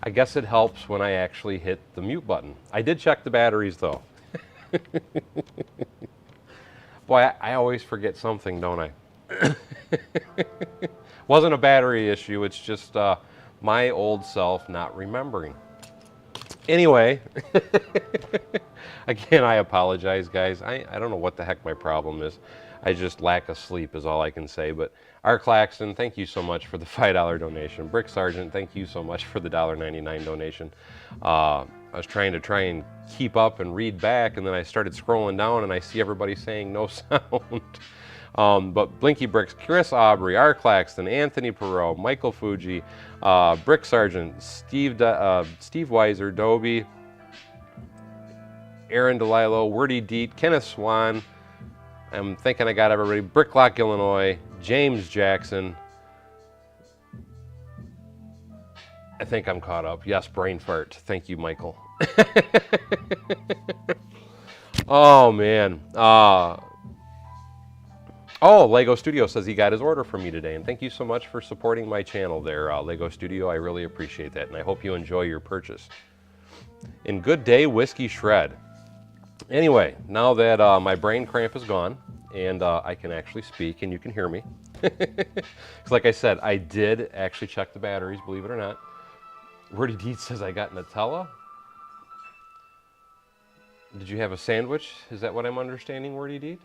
I guess it helps when I actually hit the mute button. I did check the batteries though. Boy, I always forget something, don't I? Wasn't a battery issue, it's just my old self not remembering. Anyway, again, I apologize, guys. I don't know what the heck my problem is. I just lack of sleep is all I can say. But R. Claxton, thank you so much for the $5 donation. Brick Sargent, thank you so much for the $1.99 donation. I was trying to keep up and read back, and then I started scrolling down, and I see everybody saying no sound. But Blinky Bricks, Chris Aubrey, R. Claxton, Anthony Perot, Michael Fuji, Brick Sargent, Steve Weiser, Dobie, Aaron DeLilo, Wordy Deet, Kenneth Swan. I'm thinking I got everybody. Bricklock, Illinois, James Jackson. I think I'm caught up. Yes, brain fart. Thank you, Michael. Oh, man. Oh, Lego Studio says he got his order from me today, and thank you so much for supporting my channel there, Lego Studio. I really appreciate that, and I hope you enjoy your purchase. And good day, Whiskey Shred. Anyway, now that my brain cramp is gone, and I can actually speak, and you can hear me. Because like I said, I did actually check the batteries, believe it or not. Wordy Deed says I got Nutella. Did you have a sandwich? Is that what I'm understanding, Wordy Deed?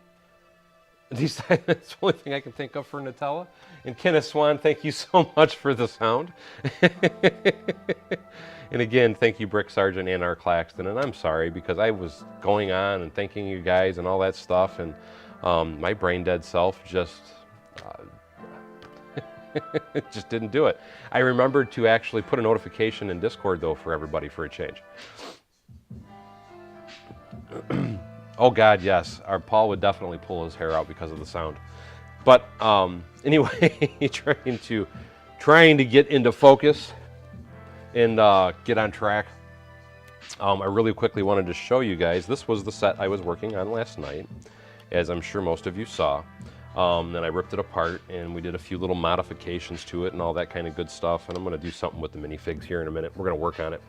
That's the only thing I can think of for Nutella. And Kenneth Swan, thank you so much for the sound. And again, thank you, Brick Sargent and R. Claxton. And I'm sorry because I was going on and thanking you guys and all that stuff, and my brain dead self just just didn't do it. I remembered to actually put a notification in Discord though for everybody for a change. Oh God, yes. Our Paul would definitely pull his hair out because of the sound. But anyway, trying to get into focus and get on track. I really quickly wanted to show you guys. This was the set I was working on last night, as I'm sure most of you saw. Then I ripped it apart and we did a few little modifications to it and all that kind of good stuff. And I'm going to do something with the minifigs here in a minute. We're going to work on it.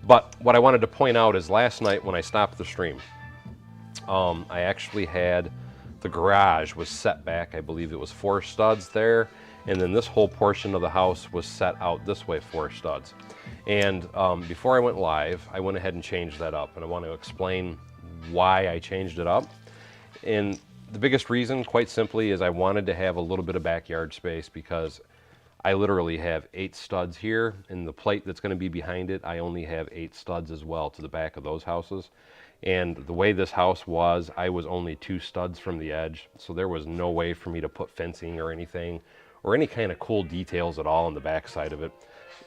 But what I wanted to point out is last night when I stopped the stream, I actually had the garage was set back. I believe it was 4 studs there, and then this whole portion of the house was set out this way 4 studs. And before I went live, I went ahead and changed that up, and I want to explain why I changed it up. And the biggest reason, quite simply, is I wanted to have a little bit of backyard space because I literally have 8 studs here, and the plate that's going to be behind it, I only have 8 studs as well to the back of those houses. And the way this house was, I was only 2 studs from the edge, so there was no way for me to put fencing or anything, or any kind of cool details at all on the back side of it.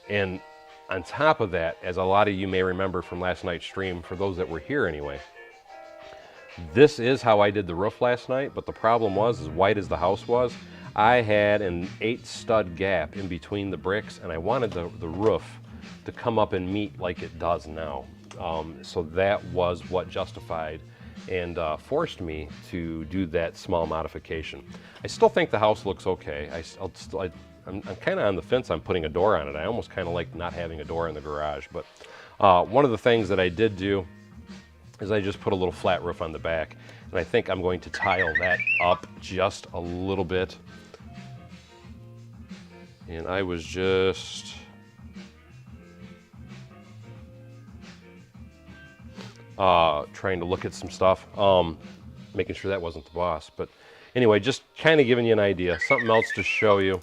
And on top of that, as a lot of you may remember from last night's stream, for those that were here anyway, this is how I did the roof last night, but the problem was, as white as the house was, I had an 8 stud gap in between the bricks, and I wanted the roof to come up and meet like it does now. So that was what justified and forced me to do that small modification. I still think the house looks okay. I'm kind of on the fence on putting a door on it. I almost kind of like not having a door in the garage. But one of the things that I did do is I just put a little flat roof on the back. And I think I'm going to tile that up just a little bit. And I was just... trying to look at some stuff, making sure that wasn't the boss. But anyway, just kind of giving you an idea. Something else to show you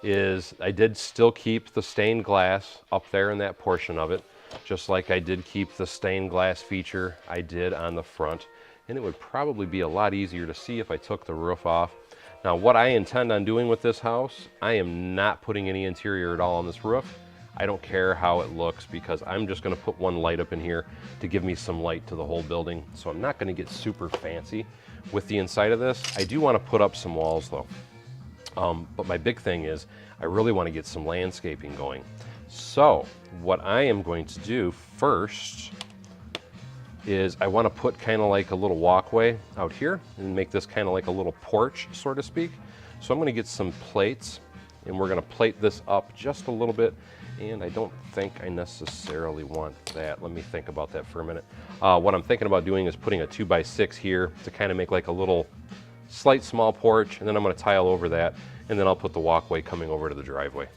is I did still keep the stained glass up there in that portion of it, just like I did keep the stained glass feature I did on the front. And it would probably be a lot easier to see if I took the roof off. Now, what I intend on doing with this house, I am not putting any interior at all on this roof. I don't care how it looks because I'm just going to put one light up in here to give me some light to the whole building. So I'm not going to get super fancy with the inside of this. I do want to put up some walls though. But my big thing is I really want to get some landscaping going. So what I am going to do first is I want to put kind of like a little walkway out here and make this kind of like a little porch, so to speak. So I'm going to get some plates and we're going to plate this up just a little bit. and I don't think I necessarily want that. Let me think about that for a minute. What I'm thinking about doing is putting a 2x6 here to kind of make like a little slight small porch, and then I'm going to tile over that, and then I'll put the walkway coming over to the driveway.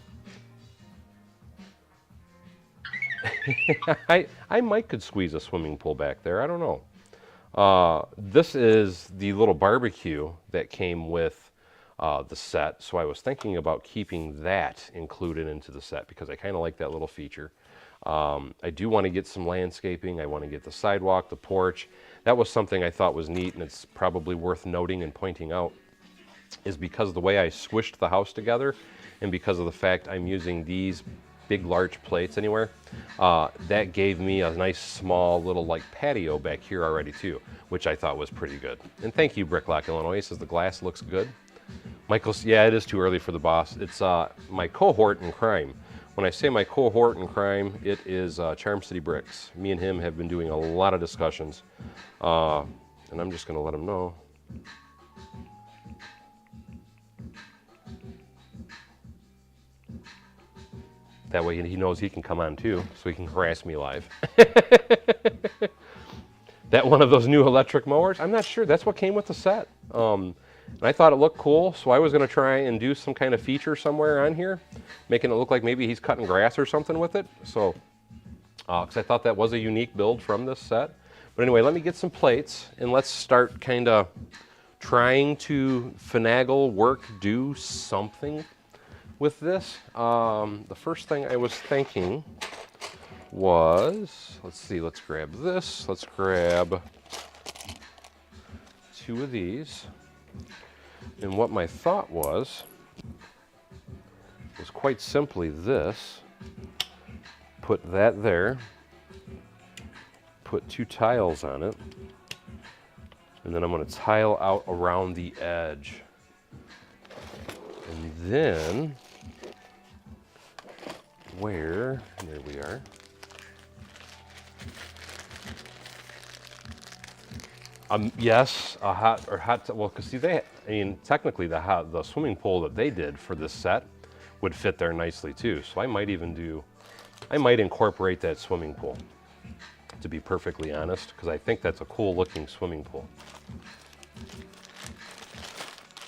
I might could squeeze a swimming pool back there. I don't know. This is the little barbecue that came with the set, so I was thinking about keeping that included into the set because I kind of like that little feature. I do want to get some landscaping. I want to get the sidewalk, the porch. That was something I thought was neat, and it's probably worth noting and pointing out, is because of the way I squished the house together and because of the fact I'm using these big large plates anywhere, that gave me a nice small little like patio back here already too, which I thought was pretty good. And thank you, Bricklock, Illinois. It says the glass looks good. Michael's, yeah, it is too early for the boss. It's my cohort in crime. When I say my cohort in crime, it is Charm City Bricks. Me and him have been doing a lot of discussions, and I'm just going to let him know. That way he knows he can come on too, so he can harass me live. That one of those new electric mowers? I'm not sure. That's what came with the set. And I thought it looked cool, so I was going to try and do some kind of feature somewhere on here, making it look like maybe he's cutting grass or something with it. So, because I thought that was a unique build from this set. But anyway, let me get some plates, and let's start kind of trying to finagle, work, do something with this. The first thing I was thinking was, let's see, let's grab this. Let's grab 2 of these. And what my thought was quite simply this. Put that there. Put 2 tiles on it. And then I'm going to tile out around the edge. And then, there we are. Yes, well, because see, technically the swimming pool that they did for this set would fit there nicely too. So I might incorporate that swimming pool, to be perfectly honest, because I think that's a cool looking swimming pool.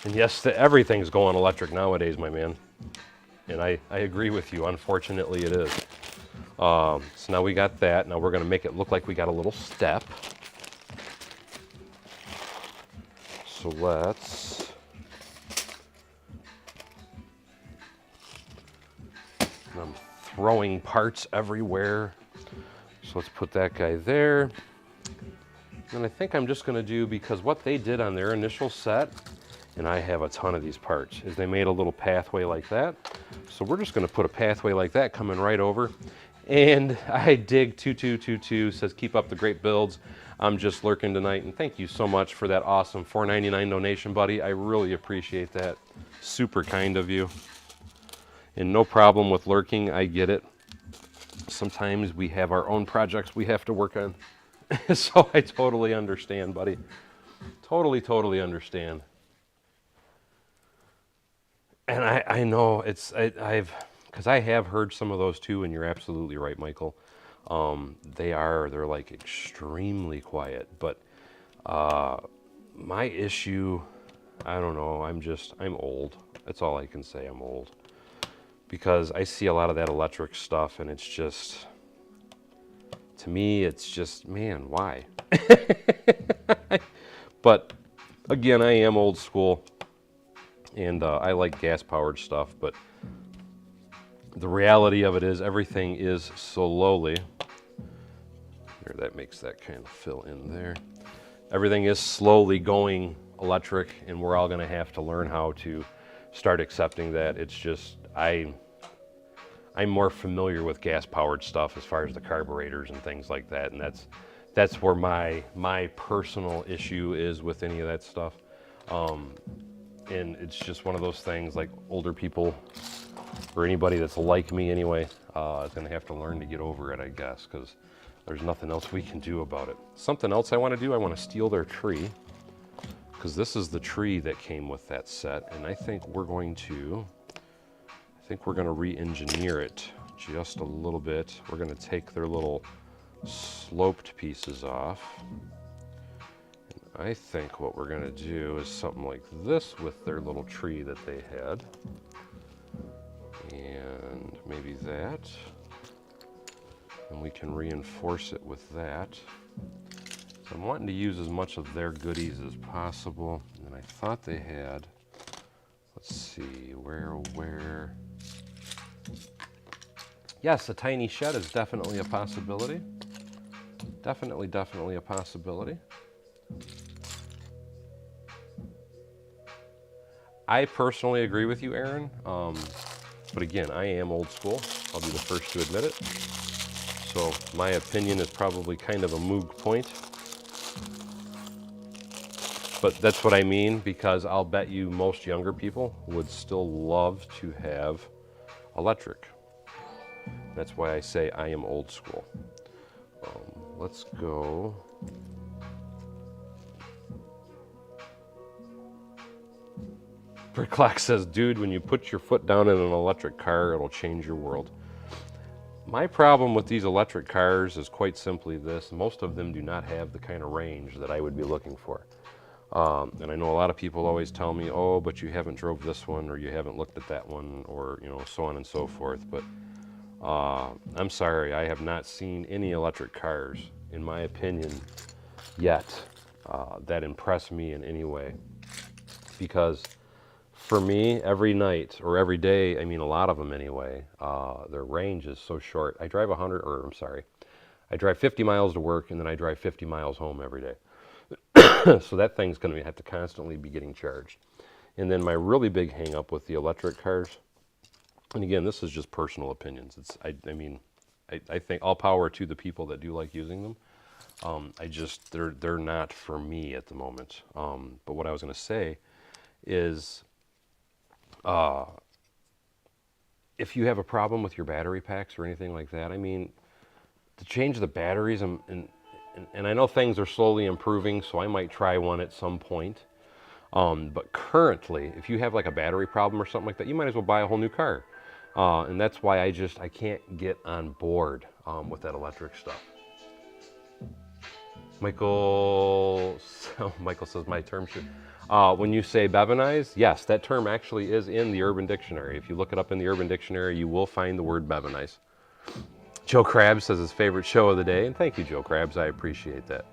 And yes, everything's going electric nowadays, my man. And I agree with you. Unfortunately, it is. So now we got that. Now we're going to make it look like we got a little step. So let's... I'm throwing parts everywhere. So let's put that guy there. And I think I'm just going to do, because what they did on their initial set, and I have a ton of these parts, is they made a little pathway like that. So we're just going to put a pathway like that coming right over. And I dig 2222 says, keep up the great builds. I'm just lurking tonight. And thank you so much for that awesome $4.99 donation, buddy. I really appreciate that. Super kind of you. And no problem with lurking. I get it. Sometimes we have our own projects we have to work on. So I totally understand, buddy. Totally understand. And I know because I have heard some of those too, and you're absolutely right, Michael. They're like extremely quiet, but my issue, I don't know, I'm old. That's all I can say, I'm old. Because I see a lot of that electric stuff, and it's just, to me, it's just, man, why? But again, I am old school. And I like gas-powered stuff, but the reality of it is everything is slowly, there, that makes that kind of fill in there. Everything is slowly going electric, and we're all going to have to learn how to start accepting that. It's just, I'm more familiar with gas-powered stuff as far as the carburetors and things like that, and that's where my personal issue is with any of that stuff. And it's just one of those things, like older people, or anybody that's like me anyway, is going to have to learn to get over it, I guess, because there's nothing else we can do about it. Something else I want to do, I want to steal their tree, because this is the tree that came with that set, and I think we're going to re-engineer it just a little bit. We're going to take their little sloped pieces off. And I think what we're going to do is something like this with their little tree that they had. And maybe that. And we can reinforce it with that. So I'm wanting to use as much of their goodies as possible. And I thought they had, let's see, where? Yes, a tiny shed is definitely a possibility. Definitely a possibility. I personally agree with you, Aaron. But again, I am old school. I'll be the first to admit it. So my opinion is probably kind of a moot point. But that's what I mean, because I'll bet you most younger people would still love to have electric. That's why I say I am old school. Let's go. Brick Clock says, dude, when you put your foot down in an electric car, it'll change your world. My problem with these electric cars is quite simply this. Most of them do not have the kind of range that I would be looking for. And I know a lot of people always tell me, oh, but you haven't drove this one, or you haven't looked at that one, or so on and so forth. But I'm sorry, I have not seen any electric cars, in my opinion, yet that impress me in any way. Because for me, every night or every day, I mean a lot of them anyway, their range is so short. I drive I drive 50 miles to work, and then I drive 50 miles home every day. So that thing's going to have to constantly be getting charged. And then my really big hang up with the electric cars, and again, this is just personal opinions. I think all power to the people that do like using them. They're not for me at the moment. But what I was going to say is, if you have a problem with your battery packs or anything like that, I mean, to change the batteries, and I know things are slowly improving, so I might try one at some point. But currently, if you have like a battery problem or something like that, you might as well buy a whole new car. And that's why I can't get on board with that electric stuff. Michael says my term should. When you say bevonize, yes, that term actually is in the Urban Dictionary. If you look it up in the Urban Dictionary, you will find the word bevonize. Joe Krabs says his favorite show of the day, and thank you, Joe Krabs, I appreciate that.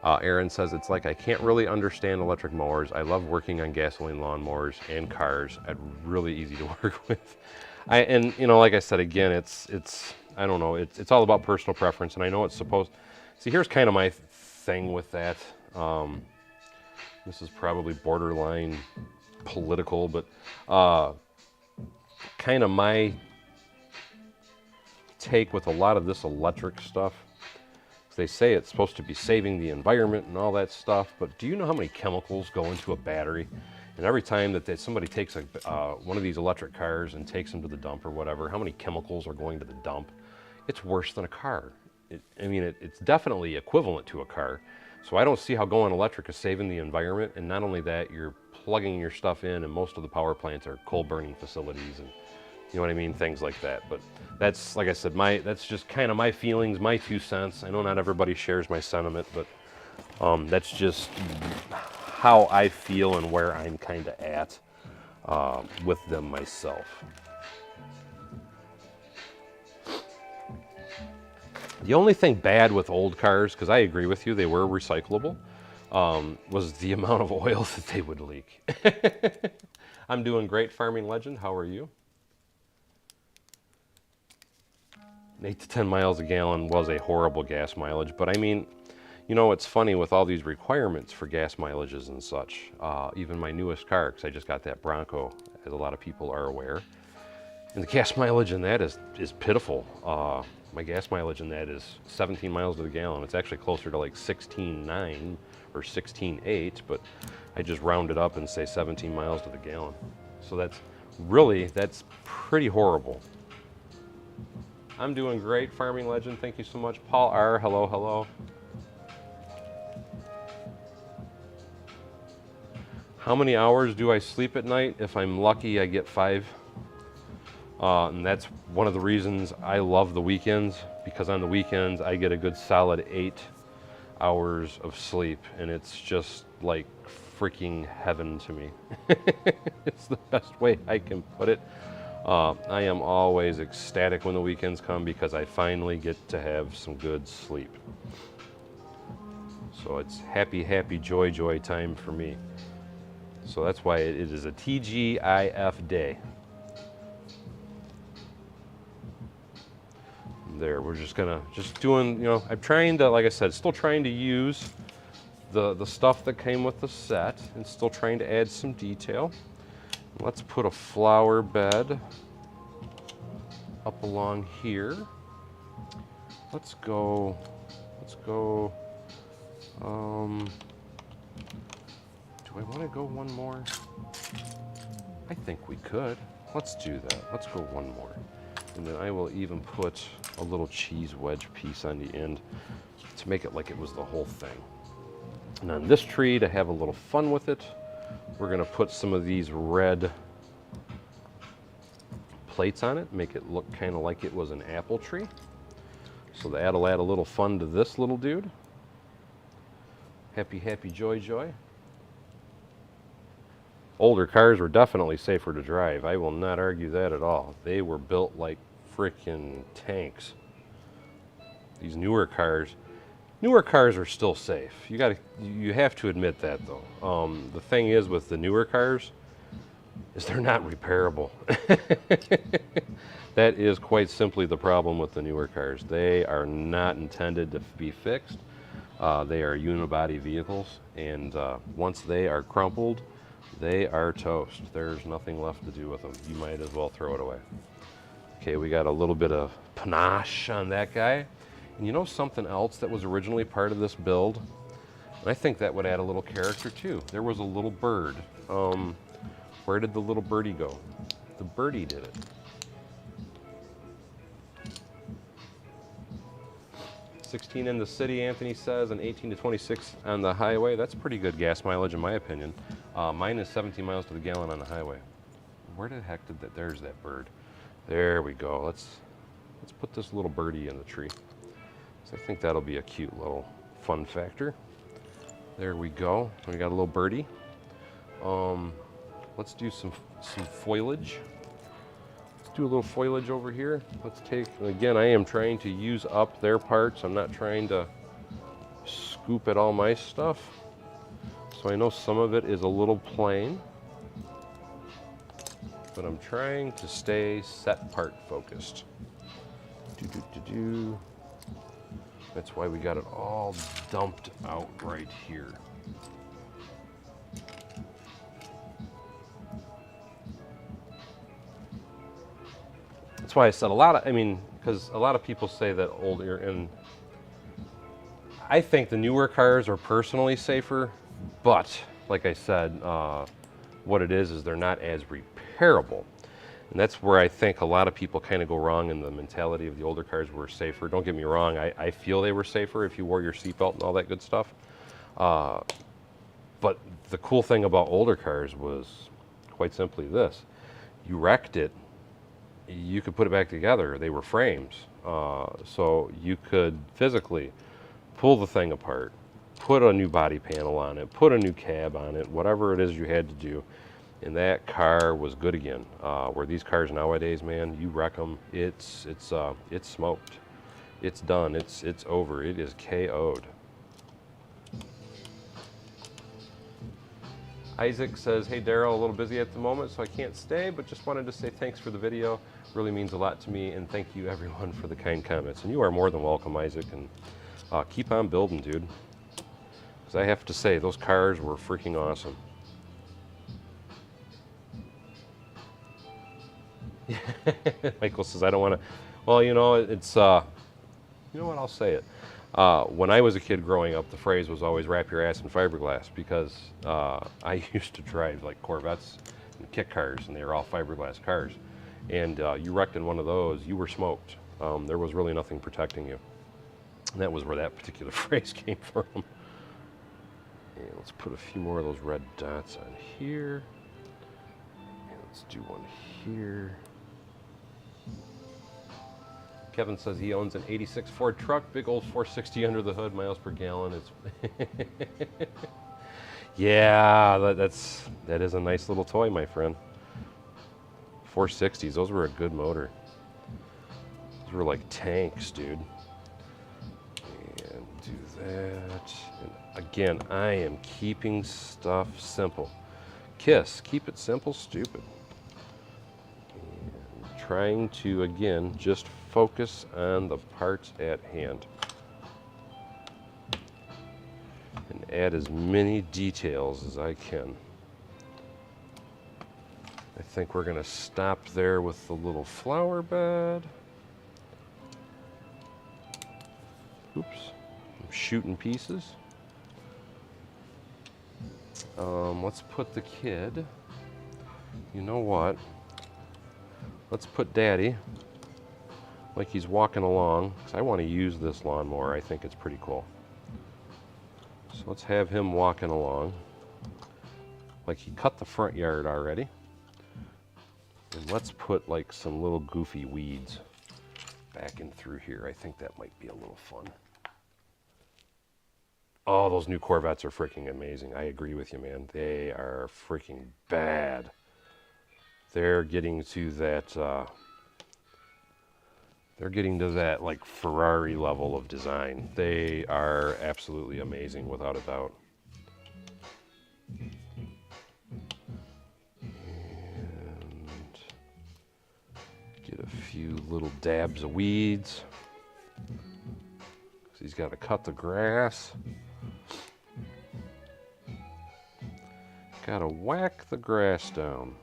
Aaron says, it's like I can't really understand electric mowers. I love working on gasoline lawnmowers and cars. Really easy to work with. Like I said, again, it's I don't know, it's all about personal preference, and I know it's supposed. See, here's kind of my thing with that. This is probably borderline political, but kind of my take with a lot of this electric stuff. They say it's supposed to be saving the environment and all that stuff, but do you know how many chemicals go into a battery? And every time that somebody takes one of these electric cars and takes them to the dump or whatever, how many chemicals are going to the dump? It's worse than a car. It's definitely equivalent to a car. So I don't see how going electric is saving the environment. And not only that, you're plugging your stuff in, and most of the power plants are coal burning facilities, and you know what I mean, things like that. But that's, like I said, that's just kind of my feelings, my 2 cents. I know not everybody shares my sentiment, but that's just how I feel and where I'm kind of at with them myself. The only thing bad with old cars, because I agree with you, they were recyclable, was the amount of oil that they would leak. I'm doing great, Farming Legend. How are you? 8 to 10 miles a gallon was a horrible gas mileage, but I mean, it's funny with all these requirements for gas mileages and such. Even my newest car, because I just got that Bronco, as a lot of people are aware, and the gas mileage in that is pitiful. My gas mileage in that is 17 miles to the gallon. It's actually closer to like 16.9 or 16.8, but I just round it up and say 17 miles to the gallon. So that's pretty horrible. I'm doing great, Farming Legend. Thank you so much. Paul R, hello, hello. How many hours do I sleep at night? If I'm lucky, I get 5. And that's one of the reasons I love the weekends, because on the weekends I get a good solid 8 hours of sleep, and it's just like freaking heaven to me. It's the best way I can put it. I am always ecstatic when the weekends come because I finally get to have some good sleep. So it's happy, happy, joy, joy time for me. So that's why it is a TGIF day. There, we're just doing, I'm trying to, like I said, still trying to use the stuff that came with the set and still trying to add some detail. Let's put a flower bed up along here. Let's go, do I want to go one more? I think we could. Let's do that. Let's go one more. And then I will even put a little cheese wedge piece on the end to make it like it was the whole thing. And on this tree, to have a little fun with it, we're gonna put some of these red plates on it, make it look kind of like it was an apple tree. So that'll add a little fun to this little dude. Happy, happy, joy, joy. Older cars were definitely safer to drive. I will not argue that at all. They were built like freaking tanks. These newer cars are still safe. You have to admit that though. The thing is with the newer cars is they're not repairable. That is quite simply the problem with the newer cars. They are not intended to be fixed. They are unibody vehicles, and once they are crumpled, they are toast. There's nothing left to do with them. You might as well throw it away. Okay, we got a little bit of panache on that guy. And you know something else that was originally part of this build? And I think that would add a little character too. There was a little bird. Where did the little birdie go? The birdie did it. $16 in the city, Anthony says, and 18 to 26 on the highway. That's pretty good gas mileage in my opinion. Mine is 17 miles to the gallon on the highway. Where the heck did that, there's that bird. There we go. Let's put this little birdie in the tree. So I think that'll be a cute little fun factor. There we go. We got a little birdie. Let's do some foliage. Let's do a little foliage over here. Let's take, again, I am trying to use up their parts. I'm not trying to scoop at all my stuff. So I know some of it is a little plain, but I'm trying to stay set part focused. That's why we got it all dumped out right here. That's why I said because a lot of people say that older, and I think the newer cars are personally safer, but like I said, what it is they're not as repairable. And that's where I think a lot of people kind of go wrong in the mentality of the older cars were safer. Don't get me wrong, I feel they were safer if you wore your seatbelt and all that good stuff. But the cool thing about older cars was quite simply this. You wrecked it, you could put it back together. They were frames. So you could physically pull the thing apart, put a new body panel on it, put a new cab on it, whatever it is you had to do. And that car was good again. Where these cars nowadays, man, you wreck them, it's smoked. It's done, it's over, it is KO'd. Isaac says, hey Daryl, a little busy at the moment, so I can't stay, but just wanted to say thanks for the video. Really means a lot to me, and thank you everyone for the kind comments. And you are more than welcome, Isaac, and keep on building, dude. Because I have to say, those cars were freaking awesome. Michael says, I don't want to, well, you know, it's, you know what, I'll say it. When I was a kid growing up, the phrase was always wrap your ass in fiberglass, because I used to drive like Corvettes and kit cars, and they were all fiberglass cars. And you wrecked in one of those, you were smoked. There was really nothing protecting you. And that was where that particular phrase came from. And let's put a few more of those red dots on here. And let's do one here. Kevin says he owns an 86 Ford truck, big old 460 under the hood, miles per gallon. It's yeah, that is a nice little toy, my friend. 460s, those were a good motor. Those were like tanks, dude. And do that. And again, I am keeping stuff simple. KISS, keep it simple, stupid. And trying to, again, just focus on the parts at hand. And add as many details as I can. I think we're going to stop there with the little flower bed. Oops, I'm shooting pieces. Let's put the kid, you know what? Let's put Daddy like he's walking along, because I want to use this lawnmower. I think it's pretty cool. So let's have him walking along like he cut the front yard already. And let's put like some little goofy weeds back in through here. I think that might be a little fun. Oh, those new Corvettes are freaking amazing. I agree with you, man. They are freaking bad. They're getting to that, like Ferrari level of design. They are absolutely amazing, without a doubt. And get a few little dabs of weeds. So he's got to cut the grass. Gotta whack the grass down.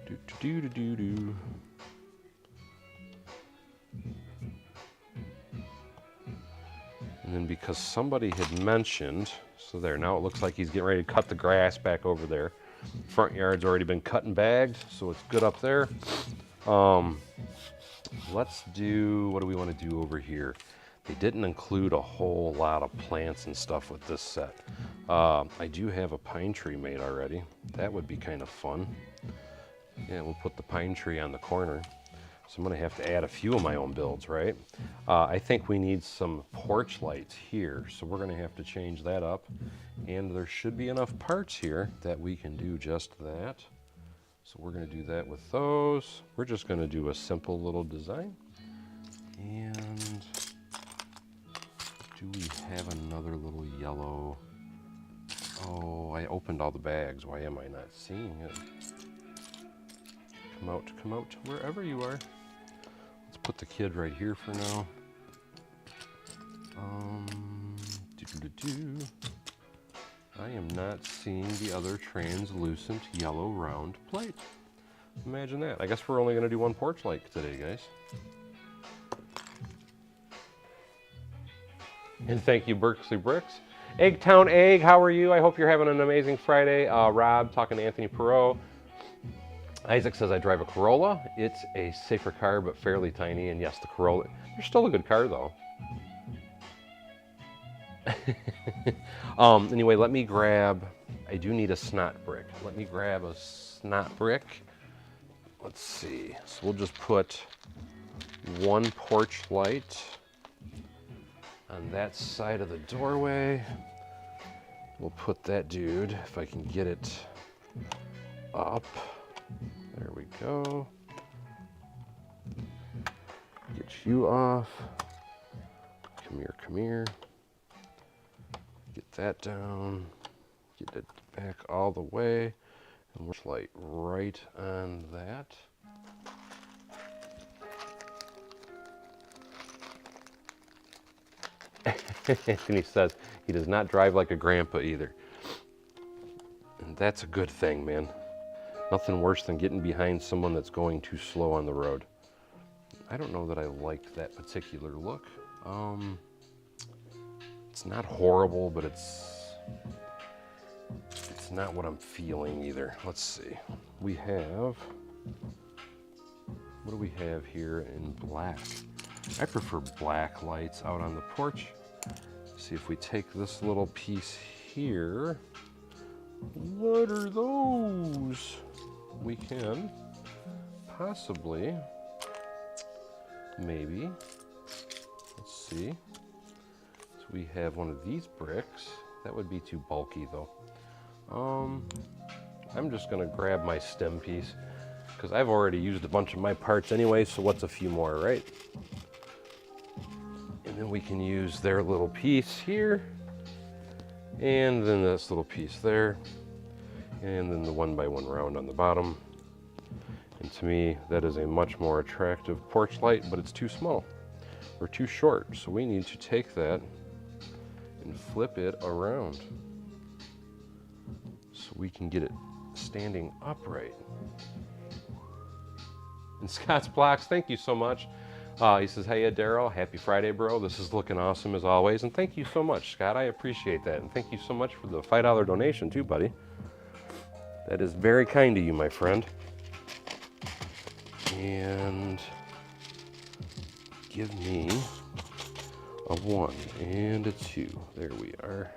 Do do do do do. And then because somebody had mentioned, so there, now it looks like he's getting ready to cut the grass back over there. Front yard's already been cut and bagged, so it's good up there. Let's do, what do we want to do over here? They didn't include a whole lot of plants and stuff with this set. I do have a pine tree made already. That would be kind of fun. Yeah, we'll put the pine tree on the corner. So I'm going to have to add a few of my own builds, right? I think we need some porch lights here, so we're going to have to change that up. And there should be enough parts here that we can do just that. So we're going to do that with those. We're just going to do a simple little design. And do we have another little yellow? Oh, I opened all the bags. Why am I not seeing it? Come out, wherever you are. Let's put the kid right here for now. I am not seeing the other translucent yellow round plate. Imagine that. I guess we're only going to do one porch light today, guys. And thank you, Berkeley Bricks. Eggtown Egg, how are you? I hope you're having an amazing Friday. Rob, talking to Anthony Perot. Isaac says, I drive a Corolla. It's a safer car, but fairly tiny. And yes, the Corolla, they're still a good car, though. Anyway, let me grab, I do need a snot brick. Let me grab a snot brick. Let's see. So we'll just put one porch light on that side of the doorway. We'll put that dude, if I can get it up. There we go. Get you off. Come here, come here. Get that down. Get it back all the way. And we'll light right on that. Anthony says he does not drive like a grandpa either. And that's a good thing, man. Nothing worse than getting behind someone that's going too slow on the road. I don't know that I liked that particular look. It's not horrible, but it's not what I'm feeling either. Let's see. We have, what do we have here in black? I prefer black lights out on the porch. See if we take this little piece here. What are those? We can possibly maybe. Let's see. So we have one of these bricks. That would be too bulky though. I'm just gonna grab my stem piece because I've already used a bunch of my parts anyway, so what's a few more, right? And then we can use their little piece here, and then this little piece there, and then the 1x1 round on the bottom. And to me, that is a much more attractive porch light, but it's too small or too short. So we need to take that and flip it around so we can get it standing upright. And Scott's Blocks, thank you so much. He says, hey, Daryl, happy Friday, bro. This is looking awesome as always. And thank you so much, Scott. I appreciate that. And thank you so much for the $5 donation too, buddy. That is very kind of you, my friend. And give me a 1 and a 2. There we are.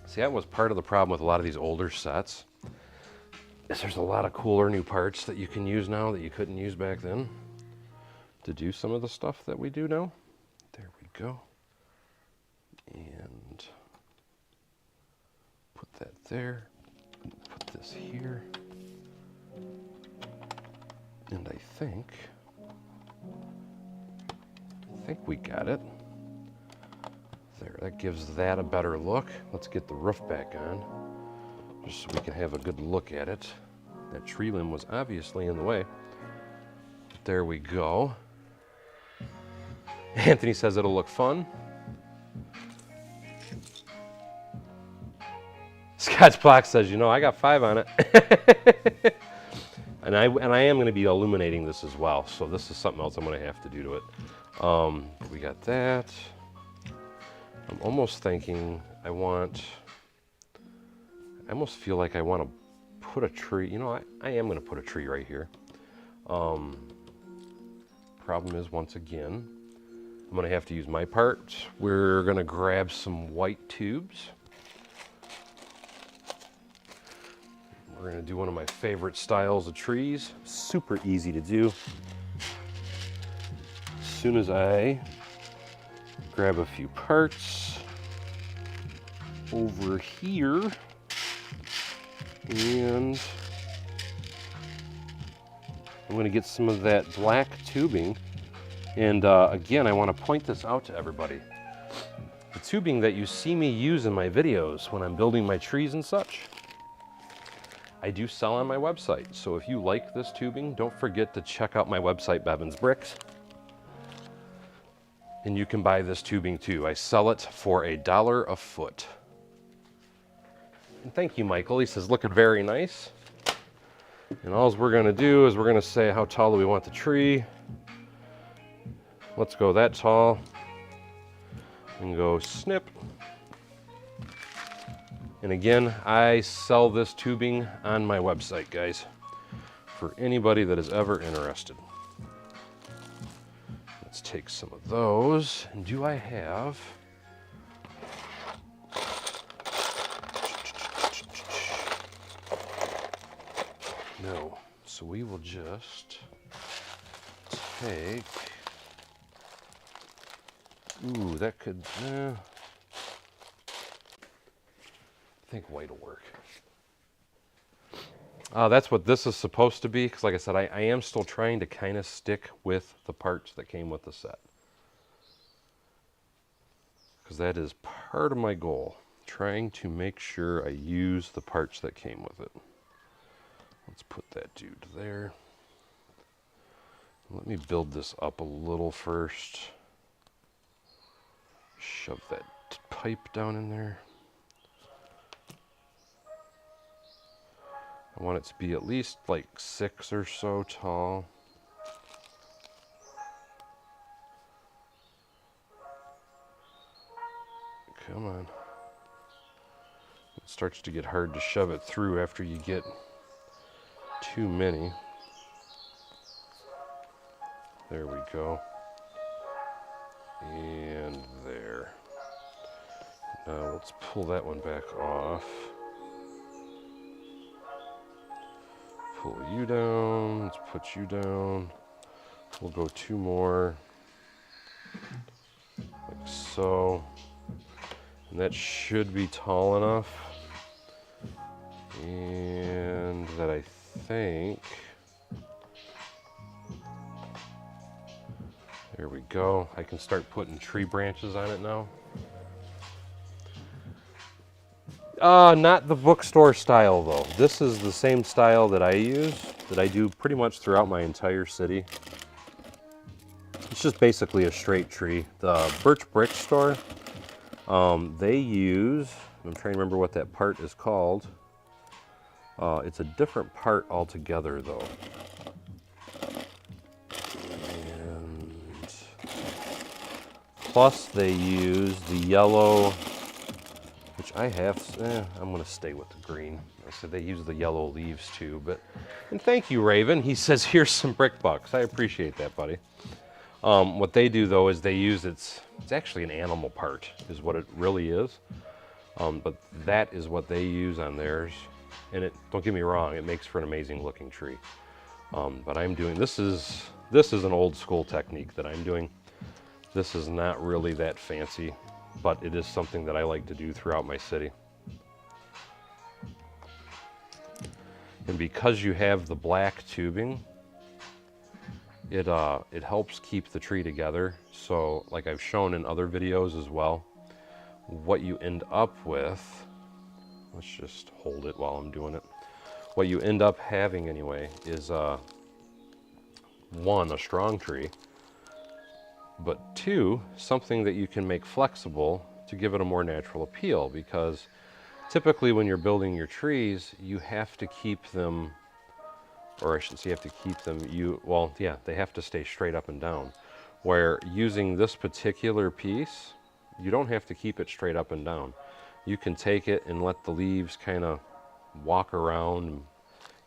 See, that was part of the problem with a lot of these older sets. Is there's a lot of cooler new parts that you can use now that you couldn't use back then to do some of the stuff that we do now. There we go. And put that there. Put this here. And I think we got it. There, that gives that a better look. Let's get the roof back on, just so we can have a good look at it. That tree limb was obviously in the way. There we go. Anthony says it'll look fun. Scott's Block says, you know, I got 5 on it. And I am going to be illuminating this as well, so this is something else I'm going to have to do to it. We got that. I'm almost thinking I almost feel like I want to put a tree. You know, I am going to put a tree right here. Problem is, once again, I'm going to have to use my part. We're going to grab some white tubes. We're going to do one of my favorite styles of trees. Super easy to do. As soon as I grab a few parts over here, and I'm going to get some of that black tubing. And again, I want to point this out to everybody. The tubing that you see me use in my videos when I'm building my trees and such, I do sell on my website. So if you like this tubing, don't forget to check out my website, Bevan's Bricks. And you can buy this tubing too. I sell it for $1 a foot. And thank you, Michael. He says, looking very nice. And all we're gonna do is we're gonna say how tall do we want the tree. Let's go that tall. And go snip. And again, I sell this tubing on my website, guys, for anybody that is ever interested. Let's take some of those. And do I have... No. So we will just take... Ooh, that could... I think white will work. That's what this is supposed to be, because like I said, I am still trying to kind of stick with the parts that came with the set. Because that is part of my goal, trying to make sure I use the parts that came with it. Let's put that dude there. Let me build this up a little first. Shove that pipe down in there. I want it to be at least like 6 or so tall. Come on. It starts to get hard to shove it through after you get too many. There we go. And there. Now let's pull that one back off. Pull you down, let's put you down. We'll go 2 more, like so. And that should be tall enough. And that I think, there we go. I can start putting tree branches on it now. Not the bookstore style though. This is the same style that I use, that I do pretty much throughout my entire city. It's just basically a straight tree. The Birch Brick store, they use, I'm trying to remember what that part is called. It's a different part altogether though. And plus they use the yellow, which I have, I'm gonna stay with the green. I said they use the yellow leaves too, but, and thank you, Raven. He says, here's some brick bucks. I appreciate that, buddy. What they do though is they use, it's actually an animal part is what it really is. But that is what they use on theirs. And it, don't get me wrong, it makes for an amazing looking tree. But I'm doing, this is an old school technique that I'm doing. This is not really that fancy, but it is something that I like to do throughout my city. And because you have the black tubing, it helps keep the tree together. So like I've shown in other videos as well, what you end up with, let's just hold it while I'm doing it. What you end up having anyway is one, a strong tree, but two, something that you can make flexible to give it a more natural appeal, because typically when you're building your trees, you have to keep them, or I shouldn't say you have to keep them, well, yeah, they have to stay straight up and down. Where using this particular piece, you don't have to keep it straight up and down. You can take it and let the leaves kind of walk around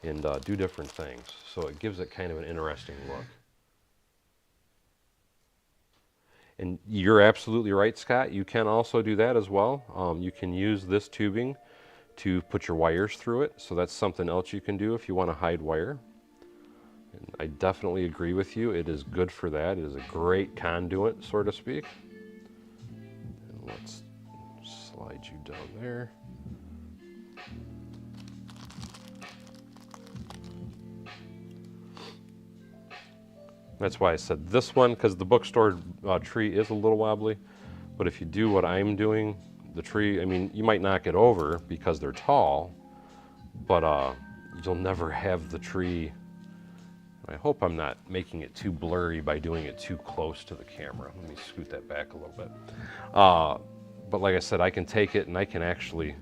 and do different things. So it gives it kind of an interesting look. And you're absolutely right, Scott. You can also do that as well. You can use this tubing to put your wires through it. So that's something else you can do if you want to hide wire. And I definitely agree with you. It is good for that. It is a great conduit, so to speak. And let's slide you down there. That's why I said this one, because the bookstore tree is a little wobbly. But if you do what I'm doing, the tree, I mean, you might knock it over because they're tall, but you'll never have the tree. I hope I'm not making it too blurry by doing it too close to the camera. Let me scoot that back a little bit. But like I said, I can take it and I can actually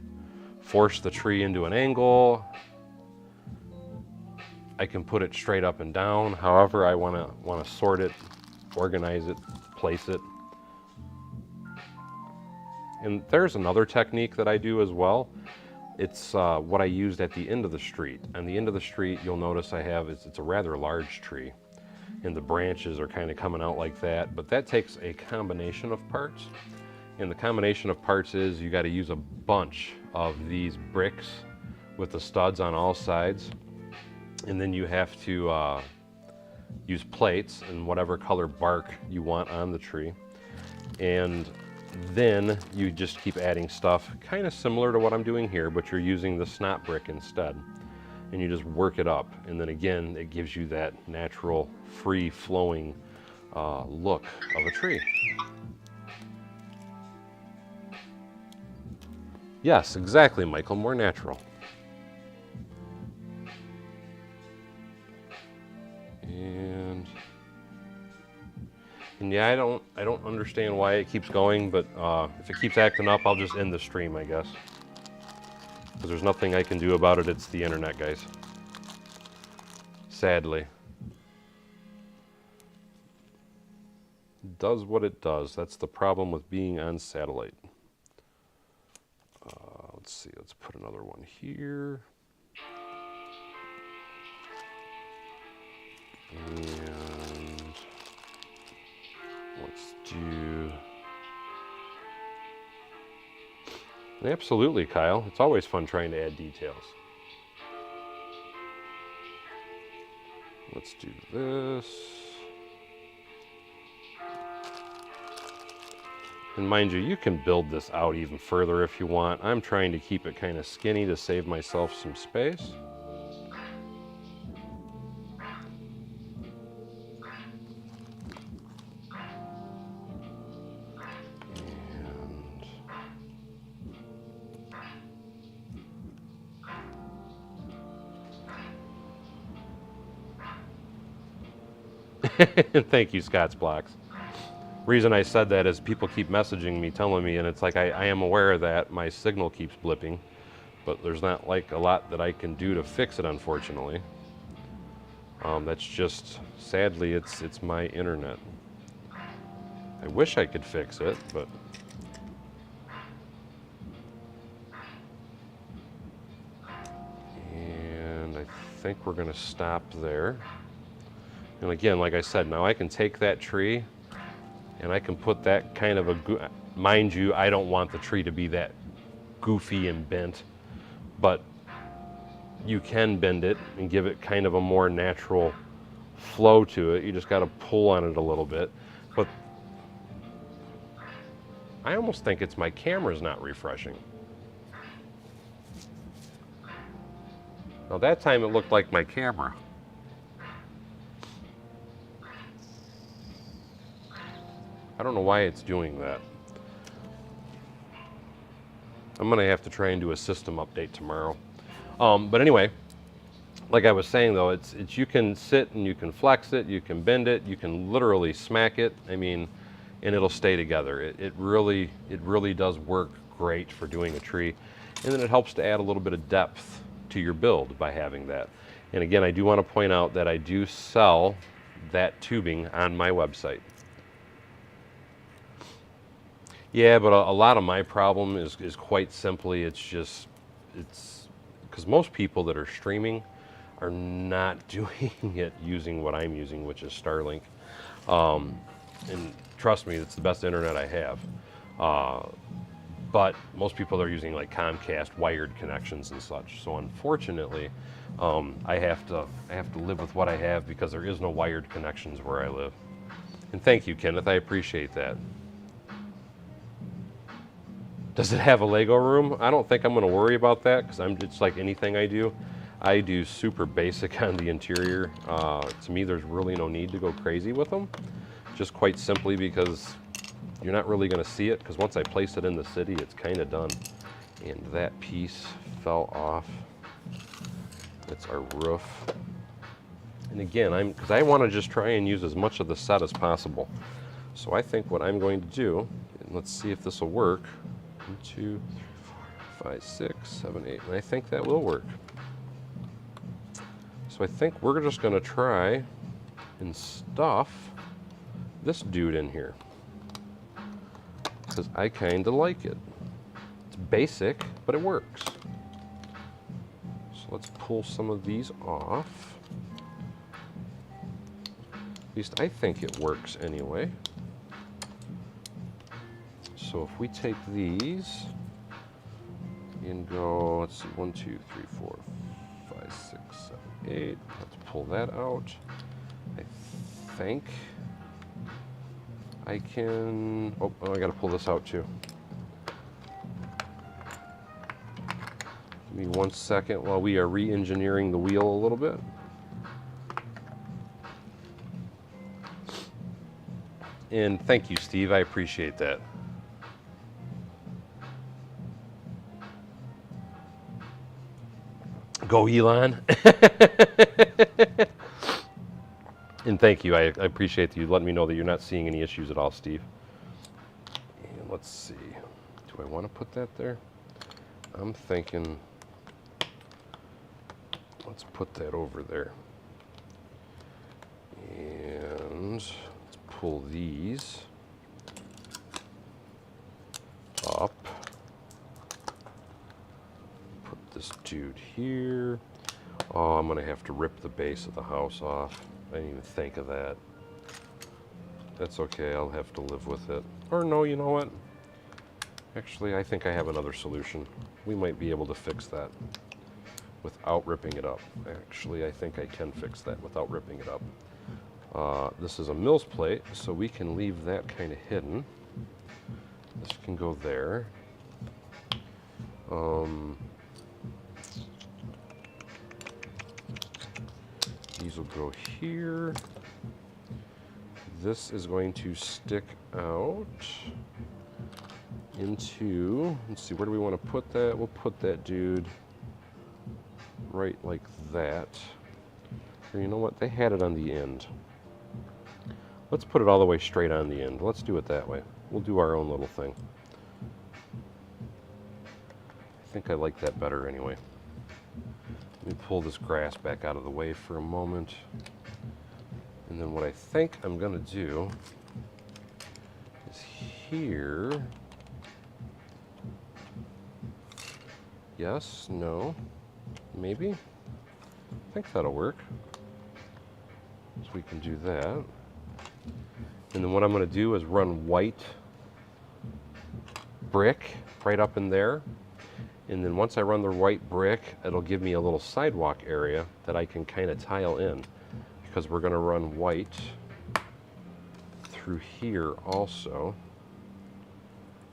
force the tree into an angle. I can put it straight up and down, however I want to sort it, organize it, place it. And there's another technique that I do as well. It's what I used at the end of the street. On the end of the street, you'll notice I have, it's a rather large tree, and the branches are kind of coming out like that, but that takes a combination of parts. And the combination of parts is you got to use a bunch of these bricks with the studs on all sides. And then you have to use plates and whatever color bark you want on the tree. And then you just keep adding stuff, kind of similar to what I'm doing here, but you're using the snot brick instead. And you just work it up. And then again, it gives you that natural, free-flowing look of a tree. Yes, exactly, Michael, more natural. And yeah, I don't understand why it keeps going, but if it keeps acting up, I'll just end the stream, I guess. Because there's nothing I can do about it. It's the internet, guys. Sadly. It does what it does. That's the problem with being on satellite. Let's see, let's put another one here. And let's do... Absolutely, Kyle. It's always fun trying to add details. Let's do this. And mind you, you can build this out even further if you want. I'm trying to keep it kind of skinny to save myself some space. And thank you, Scott's Blocks. Reason I said that is people keep messaging me, telling me, and it's like I am aware of that. My signal keeps blipping, but there's not like a lot that I can do to fix it, unfortunately. That's just, sadly, it's my internet. I wish I could fix it, but and I think we're gonna stop there. And again, like I said, now I can take that tree and I can put that kind of a, mind you, I don't want the tree to be that goofy and bent, but you can bend it and give it kind of a more natural flow to it. You just got to pull on it a little bit. But I almost think it's my camera's not refreshing. Now that time it looked like my camera. I don't know why it's doing that. I'm gonna have to try and do a system update tomorrow. But anyway, like I was saying though, it's you can sit and you can flex it, you can bend it, you can literally smack it. I mean, and it'll stay together. It really does work great for doing a tree. And then it helps to add a little bit of depth to your build by having that. And again, I do want to point out that I do sell that tubing on my website. Yeah, but a lot of my problem is quite simply, it's because most people that are streaming are not doing it using what I'm using, which is Starlink. And trust me, it's the best internet I have. But most people are using like Comcast wired connections and such. So unfortunately, I have to live with what I have because there is no wired connections where I live. And thank you, Kenneth. I appreciate that. Does it have a Lego room? I don't think I'm going to worry about that because I'm just like anything I do super basic on the interior. To me, there's really no need to go crazy with them. Just quite simply because you're not really going to see it, because once I place it in the city, it's kind of done. And that piece fell off. It's our roof. And again, because I want to just try and use as much of the set as possible. So I think what I'm going to do, and let's see if this will work. 1, 2, 3, 4, 5, 6, 7, 8, and I think that will work. So I think we're just going to try and stuff this dude in here because I kind of like it. It's basic, but it works. So let's pull some of these off. At least I think it works anyway. So if we take these and go, let's see, 1, 2, 3, 4, 5, 6, 7, 8. Let's pull that out. I think I can, oh, I gotta pull this out too. Give me 1 second while we are re-engineering the wheel a little bit. And thank you, Steve, I appreciate that. Go Elon. And thank you. I appreciate you letting me know that you're not seeing any issues at all, Steve. And let's see. Do I want to put that there? I'm thinking, let's put that over there. And let's pull these up. This dude here. Oh, I'm gonna have to rip the base of the house off. I didn't even think of that. That's okay, I'll have to live with it. Or no, you know what? Actually, I think I have another solution. We might be able to fix that without ripping it up. Actually, I think I can fix that without ripping it up. This is a Mills plate, so we can leave that kind of hidden. This can go there. These will go here. This is going to stick out into, let's see, where do we want to put that? We'll put that dude right like that. Or you know what? They had it on the end. Let's put it all the way straight on the end. Let's do it that way. We'll do our own little thing. I think I like that better anyway. Let me pull this grass back out of the way for a moment. And then what I think I'm going to do is here. Yes, no, maybe. I think that'll work. So we can do that. And then what I'm going to do is run white brick right up in there. And then once I run the white brick, it'll give me a little sidewalk area that I can kind of tile in, because we're going to run white through here also.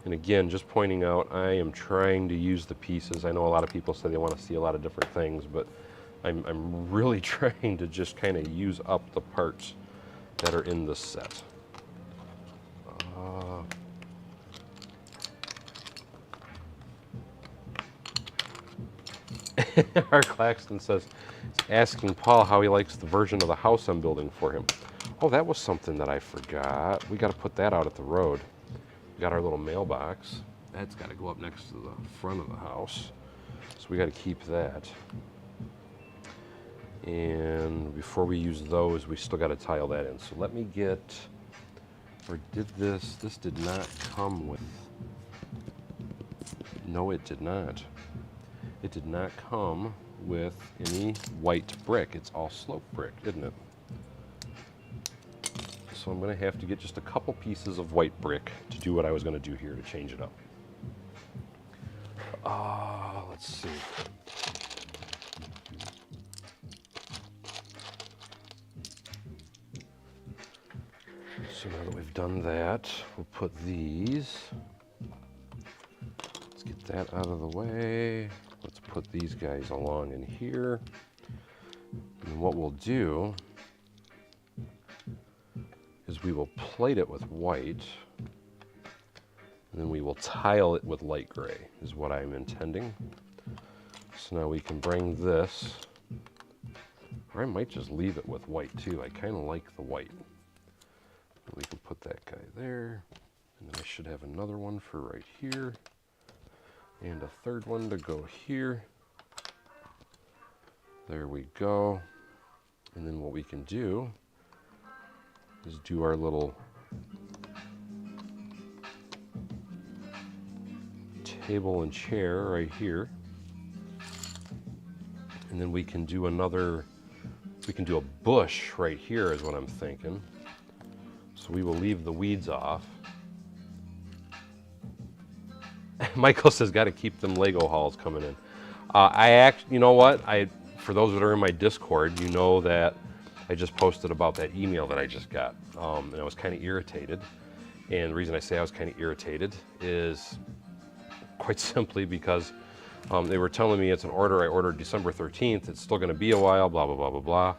And again, just pointing out, I am trying to use the pieces. I know a lot of people say they want to see a lot of different things, but I'm really trying to just kind of use up the parts that are in this set. Art Claxton says, asking Paul how he likes the version of the house I'm building for him. Oh, that was something that I forgot. We got to put that out at the road. We got our little mailbox. That's got to go up next to the front of the house. So we got to keep that. And before we use those, we still got to tile that in. So let me get, or did this did not come with, no it did not. It did not come with any white brick. It's all slope brick, isn't it? So I'm going to have to get just a couple pieces of white brick to do what I was going to do here to change it up. Let's see. So now that we've done that, we'll put these. Let's get that out of the way. Let's put these guys along in here. And what we'll do is we will plate it with white, and then we will tile it with light gray, is what I'm intending. So now we can bring this, or I might just leave it with white too. I kind of like the white. And we can put that guy there, and then I should have another one for right here, and a third one to go here. There we go. And then what we can do is do our little table and chair right here. And then we can do another, we can do a bush right here is what I'm thinking. So we will leave the weeds off. Michael says, got to keep them Lego hauls coming in. You know what? For those that are in my Discord, you know that I just posted about that email that I just got, and I was kind of irritated. And the reason I say I was kind of irritated is quite simply because they were telling me it's an order I ordered December 13th. It's still going to be a while, blah, blah, blah, blah, blah.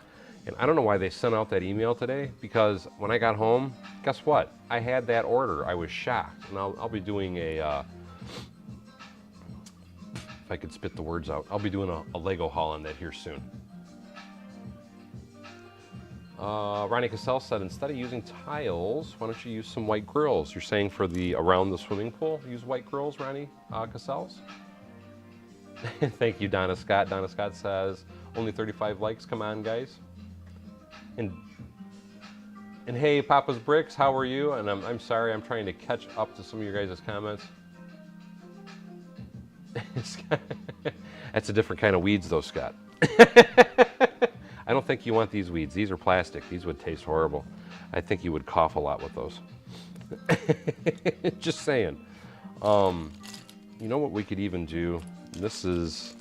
And I don't know why they sent out that email today, because when I got home, guess what? I had that order. I was shocked. And I'll be doing a, if I could spit the words out, I'll be doing a Lego haul on that here soon. Ronnie Cassell said, instead of using tiles, why don't you use some white grills? You're saying for the around the swimming pool, use white grills, Ronnie Cassells? Thank you, Donna Scott. Donna Scott says, only 35 likes, come on, guys. And hey, Papa's Bricks, how are you? And I'm sorry, I'm trying to catch up to some of your guys' comments. That's a different kind of weeds though, Scott. I don't think you want these weeds. These are plastic. These would taste horrible. I think you would cough a lot with those. Just saying. You know what we could even do? This is,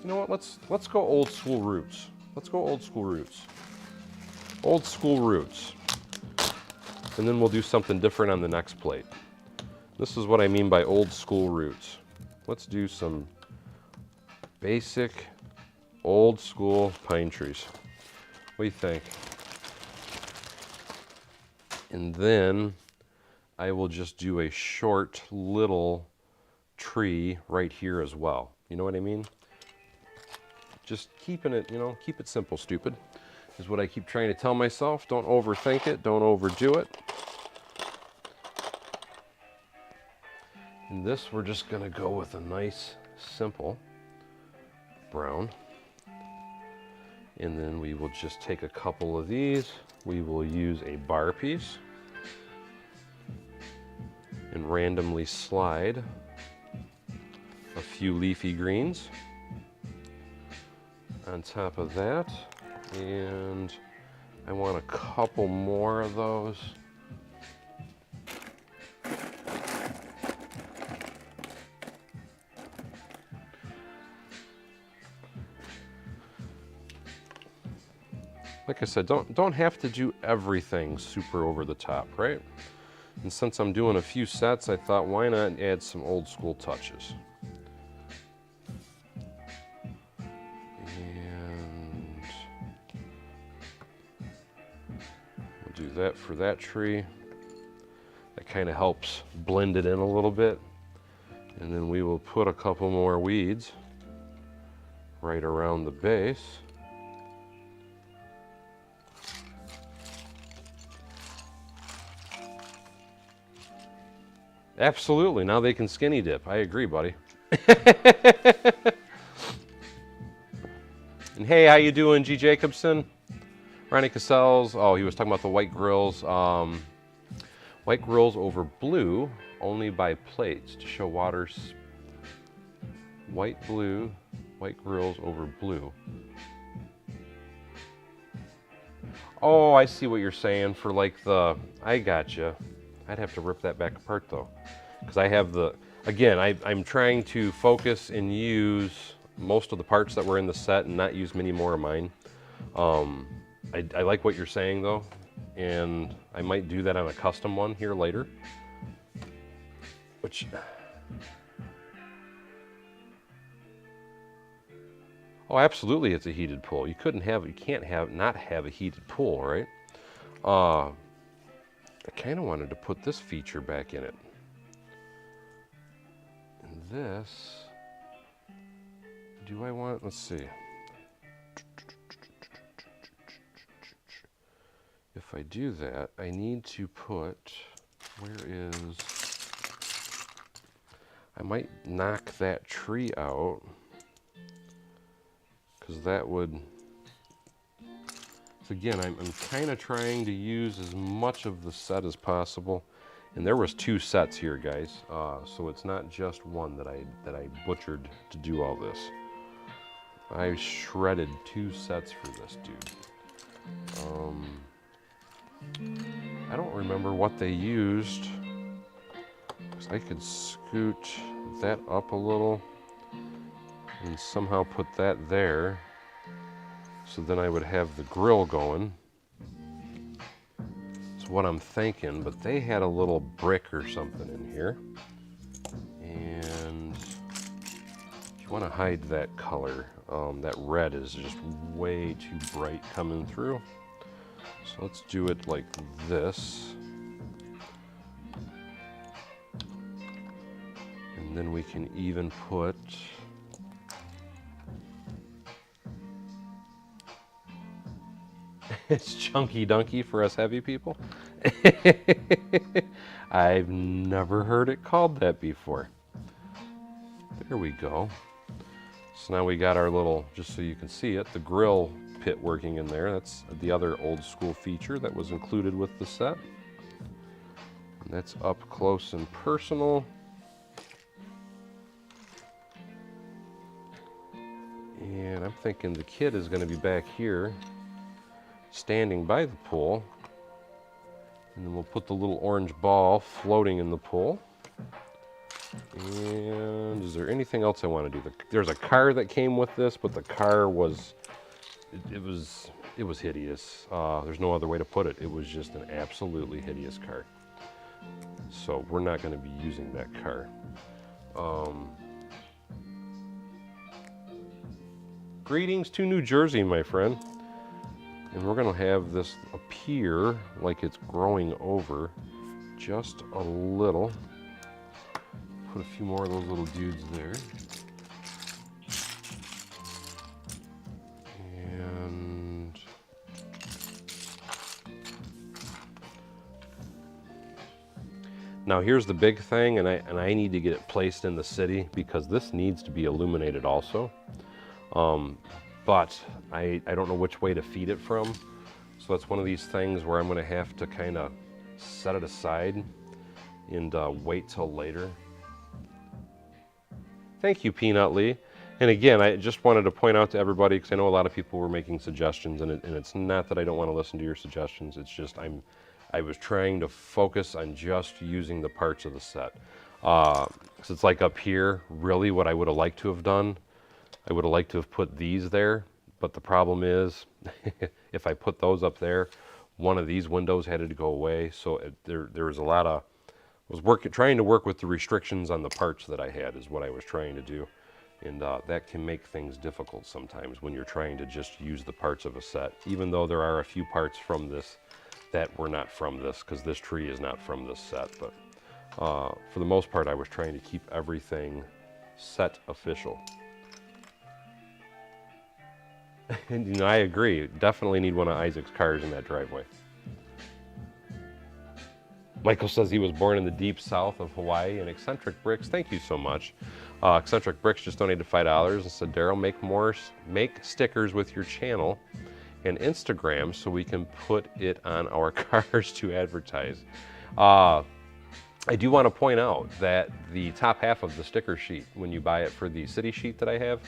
you know what, let's go old school roots. Let's go old school roots. Old school roots. And then we'll do something different on the next plate. This is what I mean by old school roots. Let's do some basic old school pine trees. What do you think? And then I will just do a short little tree right here as well. You know what I mean? Just keeping it, you know, keep it simple, stupid, is what I keep trying to tell myself. Don't overthink it, don't overdo it. And this, we're just gonna go with a nice, simple brown. And then we will just take a couple of these. We will use a bar piece and randomly slide a few leafy greens on top of that. And I want a couple more of those. Like I said, don't have to do everything super over the top, right? And since I'm doing a few sets, I thought, why not add some old school touches? And we'll do that for that tree. That kind of helps blend it in a little bit. And then we will put a couple more weeds right around the base. Absolutely, now they can skinny dip. I agree, buddy. And hey, how you doing, G. Jacobson? Ronnie Cassels, oh, he was talking about the white grills. White grills over blue, only by plates to show waters. White grills over blue. Oh, I see what you're saying for like the, I gotcha. I'd have to rip that back apart though. Because I have the, again, I'm trying to focus and use most of the parts that were in the set and not use many more of mine. I like what you're saying though, and I might do that on a custom one here later. Which, oh, absolutely, it's a heated pool. You can't not have a heated pool, right? I kind of wanted to put this feature back in it. And this, do I want, let's see. If I do that, I need to put, I might knock that tree out, because that would, so again, I'm kind of trying to use as much of the set as possible. And there was 2 sets here, guys, so it's not just one that I butchered to do all this. I shredded 2 sets for this dude. I don't remember what they used, because I could scoot that up a little and somehow put that there, so then I would have the grill going. That's what I'm thinking, but they had a little brick or something in here. And if you want to hide that color, that red is just way too bright coming through. So let's do it like this. And then we can even put it's chunky dunky for us heavy people. I've never heard it called that before. There we go. So now we got our little, just so you can see it, the grill pit working in there. That's the other old school feature that was included with the set. And that's up close and personal. And I'm thinking the kid is going to be back here standing by the pool. And then we'll put the little orange ball floating in the pool. And is there anything else I want to do? There's a car that came with this, but the car was, it was hideous. There's no other way to put it. It was just an absolutely hideous car. So we're not going to be using that car. Greetings to New Jersey, my friend. And we're going to have this appear like it's growing over just a little. Put a few more of those little dudes there. And now here's the big thing, and I need to get it placed in the city because this needs to be illuminated also. But I don't know which way to feed it from. So that's one of these things where I'm going to have to kind of set it aside and wait till later. Thank you, Peanut Lee. And again, I just wanted to point out to everybody, because I know a lot of people were making suggestions, and it's not that I don't want to listen to your suggestions. It's just I was trying to focus on just using the parts of the set. So it's like up here, really what I would have liked to have done, I would have liked to have put these there, but the problem is, if I put those up there, one of these windows had to go away, so there was a lot of, I was trying to work with the restrictions on the parts that I had is what I was trying to do, and that can make things difficult sometimes when you're trying to just use the parts of a set, even though there are a few parts from this that were not from this, because this tree is not from this set, but for the most part I was trying to keep everything set official. And you know, I agree. Definitely need one of Isaac's cars in that driveway. Michael says he was born in the deep south of Hawaii. And Eccentric Bricks, thank you so much. Eccentric Bricks just donated $5 and said, Daryl, make stickers with your channel and Instagram so we can put it on our cars to advertise. I do want to point out that the top half of the sticker sheet, when you buy it for the city sheet that I have,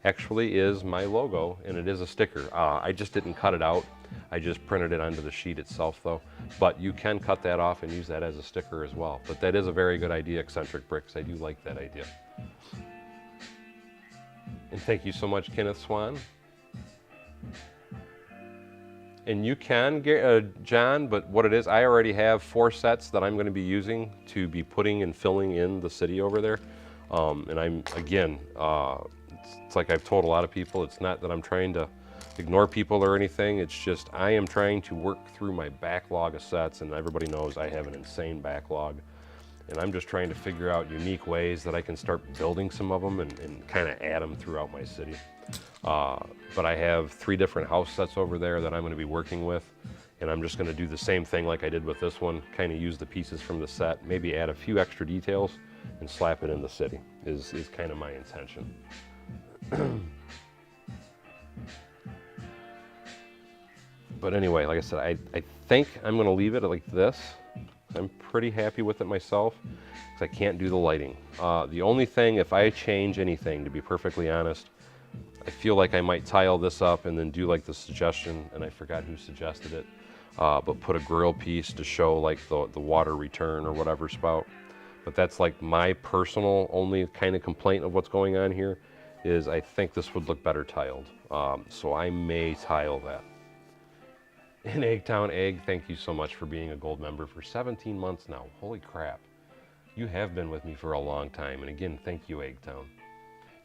actually is my logo, and it is a sticker. I just didn't cut it out. I just printed it onto the sheet itself though. But you can cut that off and use that as a sticker as well. But that is a very good idea, Eccentric Bricks. I do like that idea. And thank you so much, Kenneth Swan. And you can get, John, but what it is, I already have 4 sets that I'm going to be using to be putting and filling in the city over there. And I'm, again, it's like I've told a lot of people, it's not that I'm trying to ignore people or anything, it's just I am trying to work through my backlog of sets, and everybody knows I have an insane backlog. And I'm just trying to figure out unique ways that I can start building some of them and kind of add them throughout my city. But I have 3 different house sets over there that I'm going to be working with, and I'm just going to do the same thing like I did with this one, kind of use the pieces from the set, maybe add a few extra details and slap it in the city is kind of my intention. But anyway, like I said, I think I'm going to leave it like this. I'm pretty happy with it myself because I can't do the lighting. The only thing, if I change anything, to be perfectly honest, I feel like I might tile this up and then do like the suggestion, and I forgot who suggested it, but put a grill piece to show like the water return or whatever spout. But that's like my personal only kind of complaint of what's going on here is I think this would look better tiled. So I may tile that. And Eggtown Egg, thank you so much for being a gold member for 17 months now. Holy crap. You have been with me for a long time. And again, thank you, Eggtown.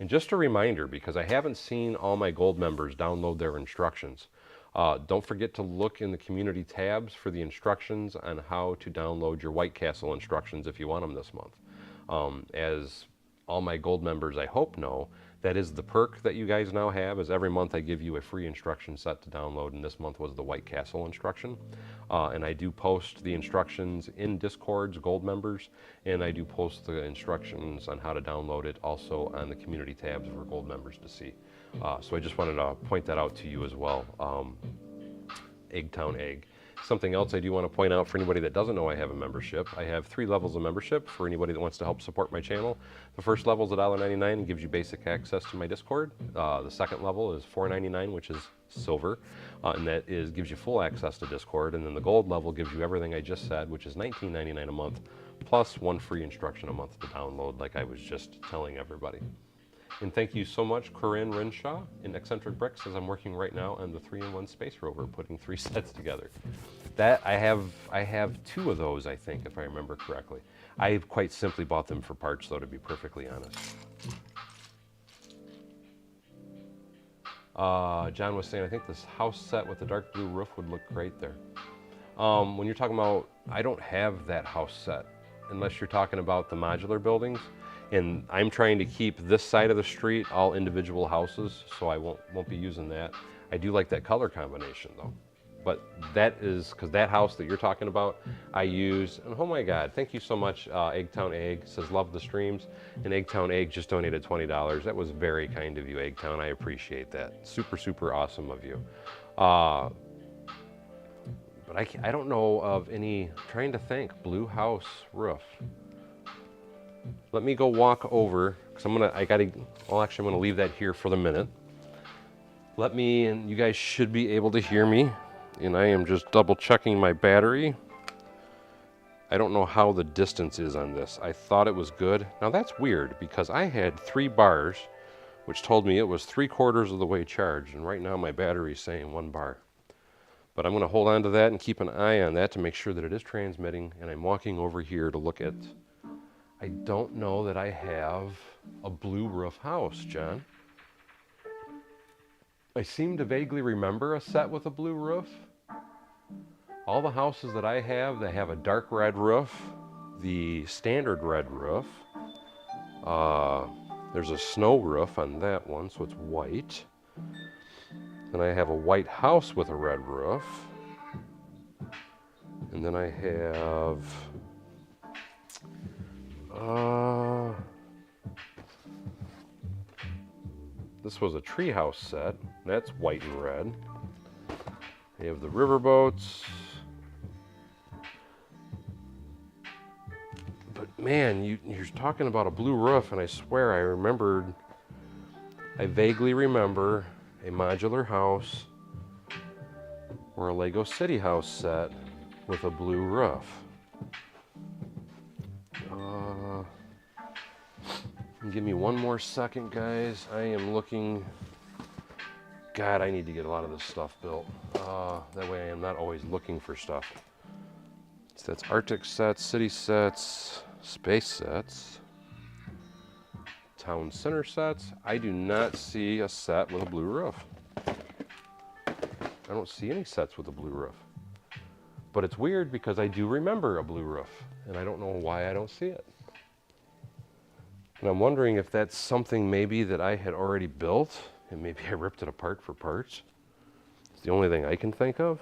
And just a reminder, because I haven't seen all my gold members download their instructions, don't forget to look in the community tabs for the instructions on how to download your White Castle instructions if you want them this month. As all my gold members I hope know, that is the perk that you guys now have, is every month I give you a free instruction set to download, and this month was the White Castle instruction. And I do post the instructions in Discord's gold members, and I do post the instructions on how to download it also on the community tabs for gold members to see. So I just wanted to point that out to you as well. Eggtown Egg. Something else I do want to point out for anybody that doesn't know I have a membership. I have 3 levels of membership for anybody that wants to help support my channel. The first level is $1.99 and gives you basic access to my Discord. The second level is $4.99, which is silver, and that gives you full access to Discord. And then the gold level gives you everything I just said, which is $19.99 a month, plus 1 free instruction a month to download, like I was just telling everybody. And thank you so much, Corinne Renshaw in Eccentric Bricks, as I'm working right now on the 3-in-1 Space Rover, putting 3 sets together. That I have two of those, I think, if I remember correctly. I've quite simply bought them for parts, though, to be perfectly honest. John was saying, I think this house set with the dark blue roof would look great there. When you're talking about, I don't have that house set, unless you're talking about the modular buildings. And I'm trying to keep this side of the street all individual houses, so I won't be using that. I do like that color combination, though. But that is, because that house that you're talking about, I use, and oh my God, thank you so much, Eggtown Egg, says love the streams, and Eggtown Egg just donated $20. That was very kind of you, Eggtown, I appreciate that. Super, super awesome of you. But I don't know of any, trying to think, blue house roof. Let me go walk over, because I'm gonna leave that here for the minute. And you guys should be able to hear me. And I am just double checking my battery. I don't know how the distance is on this. I thought it was good. Now that's weird because I had 3 bars, which told me it was 3/4 of the way charged. And right now my battery is saying 1 bar. But I'm gonna hold on to that and keep an eye on that to make sure that it is transmitting. And I'm walking over here to look at, I don't know that I have a blue roof house, John. I seem to vaguely remember a set with a blue roof. All the houses that I have, they have a dark red roof, the standard red roof. There's a snow roof on that one, so it's white. Then I have a white house with a red roof. And then I have, this was a treehouse set. That's white and red. I have the riverboats. But man, you're talking about a blue roof, and I swear I vaguely remember a modular house or a Lego City house set with a blue roof. Give me one more second, guys. I am looking. God, I need to get a lot of this stuff built. That way I am not always looking for stuff. So that's Arctic sets, city sets, space sets, town center sets. I do not see a set with a blue roof. I don't see any sets with a blue roof. But it's weird because I do remember a blue roof, and I don't know why I don't see it. And I'm wondering if that's something maybe that I had already built, and maybe I ripped it apart for parts. It's the only thing I can think of.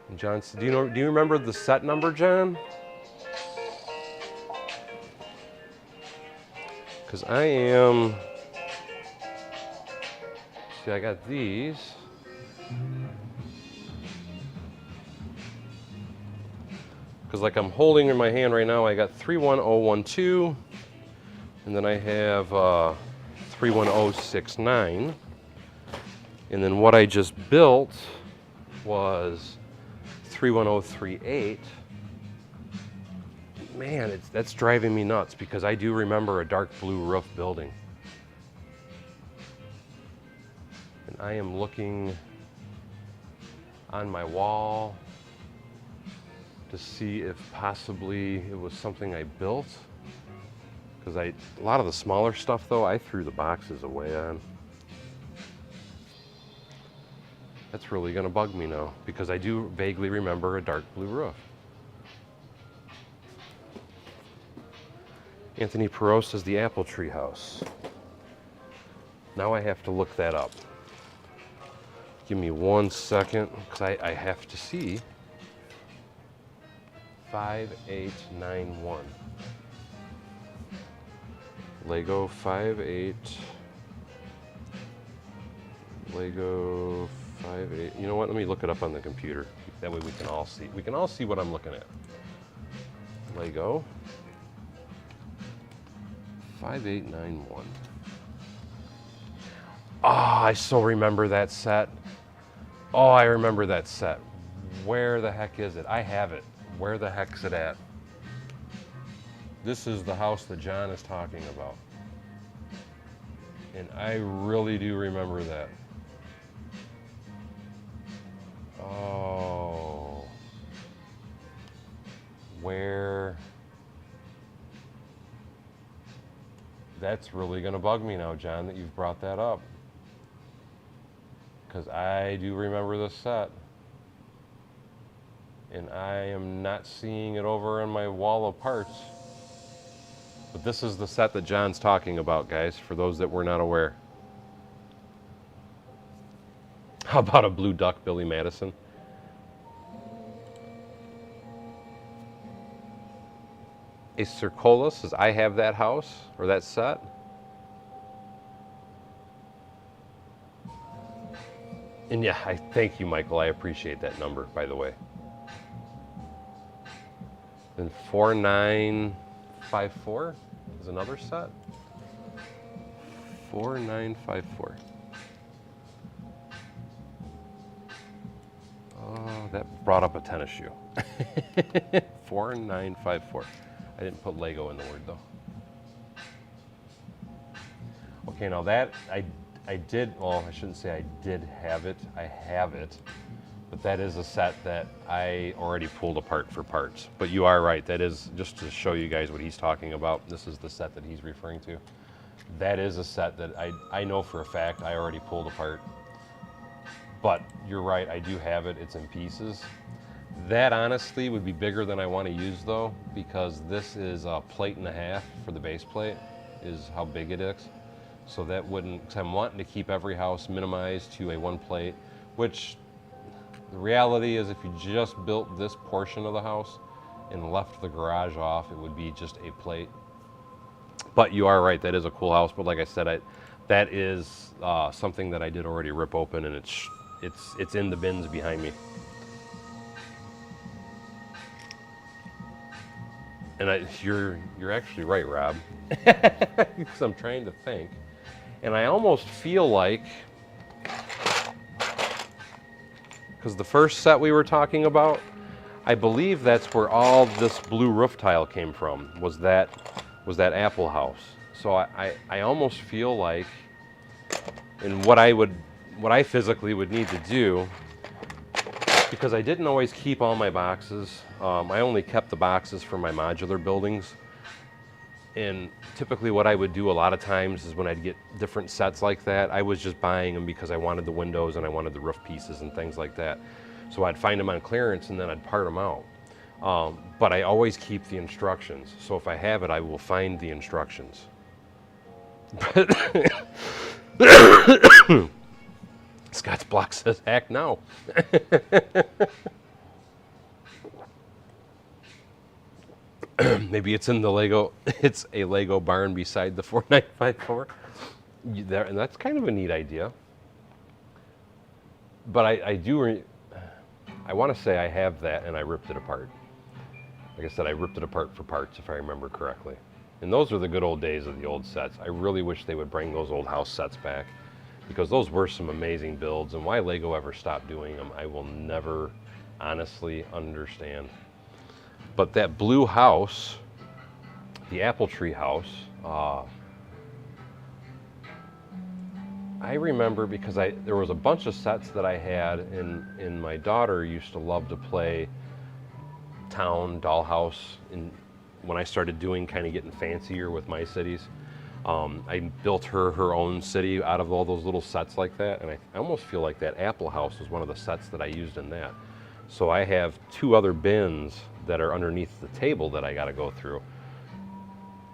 And John, do you remember the set number, John? Because I am. See, I got these. Because like I'm holding in my hand right now, I got 31012, and then I have 31069, and then what I just built was 31038. Man, that's driving me nuts because I do remember a dark blue roof building. And I am looking on my wall to see if possibly it was something I built. Because a lot of the smaller stuff though, I threw the boxes away on. That's really gonna bug me now because I do vaguely remember a dark blue roof. Anthony Perot says the apple tree house. Now I have to look that up. Give me 1 second, because I have to see. 5891. Lego 58. Lego 58. You know what? Let me look it up on the computer. That way we can all see. We can all see what I'm looking at. Lego 5891. Oh, I so remember that set. Oh, I remember that set. Where the heck is it? I have it. Where the heck's it at? This is the house that John is talking about. And I really do remember that. Oh. Where? That's really going to bug me now, John, that you've brought that up. Because I do remember this set. And I am not seeing it over on my wall of parts. But this is the set that John's talking about, guys, for those that were not aware. How about a blue duck, Billy Madison? A Circola says, I have that house, or that set. And yeah, I thank you, Michael. I appreciate that number, by the way. And 4954 is another set. 4954. Oh, that brought up a tennis shoe. 4954. I didn't put Lego in the word though. Okay, now that I did, well, I shouldn't say I did have it. I have it. But that is a set that I already pulled apart for parts. But you are right. That is, just to show you guys what he's talking about, this is the set that he's referring to. That is a set that I know for a fact I already pulled apart. But you're right, I do have it. It's in pieces. That honestly would be bigger than I want to use though, because this is a plate and a half for the base plate, is how big it is. So that wouldn't, because I'm wanting to keep every house minimized to a one plate, which the reality is if you just built this portion of the house and left the garage off, it would be just a plate. But you are right, that is a cool house. But like I said, that is something that I did already rip open, and it's in the bins behind me. And you're actually right, Rob, because I'm trying to think. And I almost feel like, because the first set we were talking about, I believe that's where all this blue roof tile came from, was that apple house. So I almost feel like, and what I physically would need to do, because I didn't always keep all my boxes. I only kept the boxes for my modular buildings. And typically what I would do a lot of times is when I'd get different sets like that, I was just buying them because I wanted the windows and I wanted the roof pieces and things like that. So I'd find them on clearance and then I'd part them out. But I always keep the instructions. So if I have it, I will find the instructions. Scott's Block says, act now. Maybe it's in the Lego, it's a Lego barn beside the 4954. And that's kind of a neat idea. But I want to say I have that and I ripped it apart. Like I said, I ripped it apart for parts if I remember correctly. And those are the good old days of the old sets. I really wish they would bring those old house sets back, because those were some amazing builds, and why Lego ever stopped doing them, I will never honestly understand. But that blue house, the apple tree house, I remember because there was a bunch of sets that I had, and my daughter used to love to play town dollhouse. And when I started doing, kind of getting fancier with my cities, I built her own city out of all those little sets like that. And I almost feel like that apple house was one of the sets that I used in that. So I have two other bins that are underneath the table that I got to go through.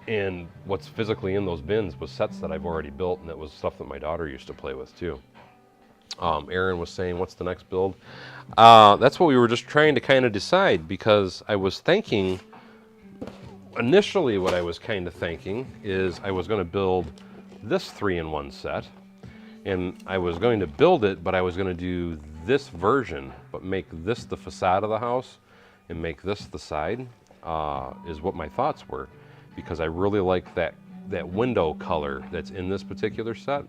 And what's physically in those bins was sets that I've already built, and that was stuff that my daughter used to play with too. Aaron was saying, what's the next build? That's what we were just trying to kind of decide, because I was thinking, initially what I was kind of thinking is I was going to build this 3-in-1 set, and I was going to build it, but I was going to do this version, but make this the facade of the house and make this the side, is what my thoughts were, because I really like that window color that's in this particular set.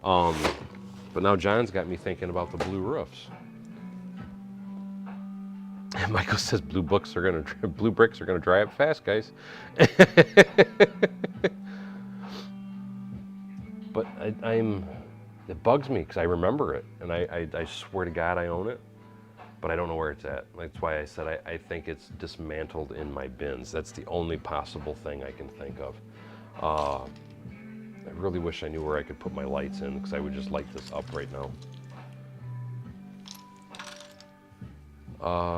But now John's got me thinking about the blue roofs. And Michael says blue bricks are gonna dry up fast, guys. But it bugs me because I remember it, and I swear to God I own it, but I don't know where it's at. That's why I said I think it's dismantled in my bins. That's the only possible thing I can think of. I really wish I knew where I could put my lights in, because I would just light this up right now.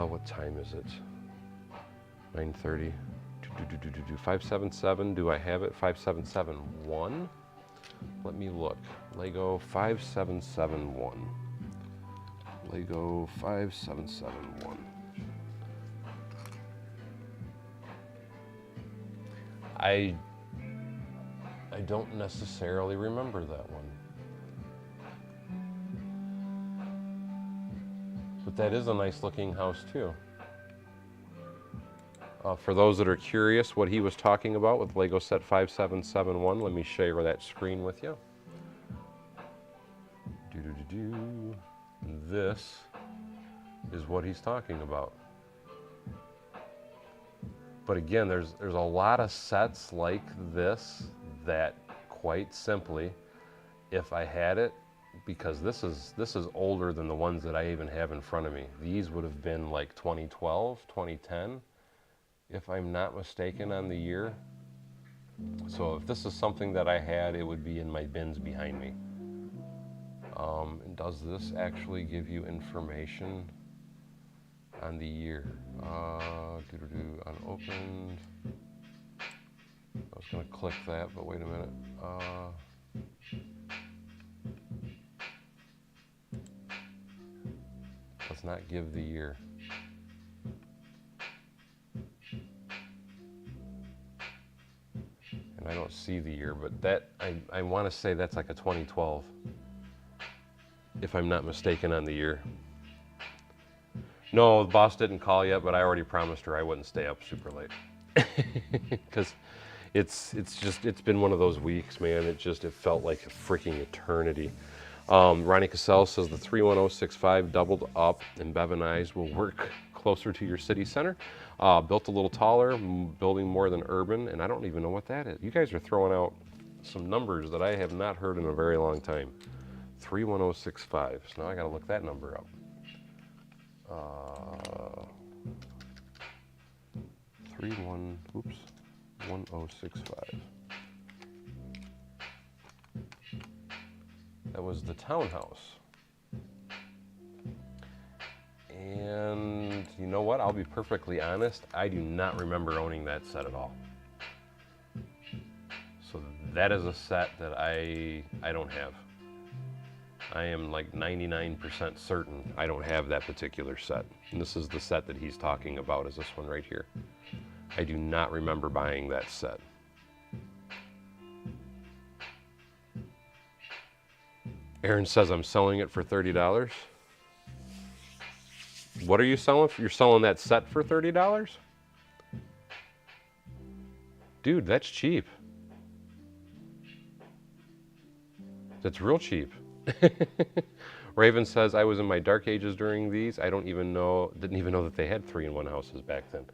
What time is it? 9:30. 577, do I have it? 5771? Let me look. Lego 5771. Lego 5771. I don't necessarily remember that one. But that is a nice looking house too. For those that are curious what he was talking about with Lego set 5771, let me share that screen with you. This is what he's talking about. But again, there's a lot of sets like this that, quite simply, if I had it, because this is older than the ones that I even have in front of me. These would have been like 2012, 2010, if I'm not mistaken on the year. So if this is something that I had, it would be in my bins behind me. Does this actually give you information on the year? Unopened. I was going to click that, but wait a minute. Does not give the year. And I don't see the year, but that I want to say that's like a 2012, if I'm not mistaken on the year. No, the boss didn't call yet, but I already promised her I wouldn't stay up super late. Because it's been one of those weeks, man. It felt like a freaking eternity. Ronnie Cassell says the 31065 doubled up and bevanized will work closer to your city center. Built a little taller, building more than urban, and I don't even know what that is. You guys are throwing out some numbers that I have not heard in a very long time. 31065. So now I got to look that number up. 1065. That was the townhouse. And you know what? I'll be perfectly honest. I do not remember owning that set at all. So that is a set that I don't have. I am like 99% certain I don't have that particular set. And this is the set that he's talking about, is this one right here. I do not remember buying that set. Aaron says I'm selling it for $30. What are you selling? You're selling that set for $30? Dude, that's cheap. That's real cheap. Raven says I was in my dark ages during these. I didn't even know that they had 3-in-1 houses back then.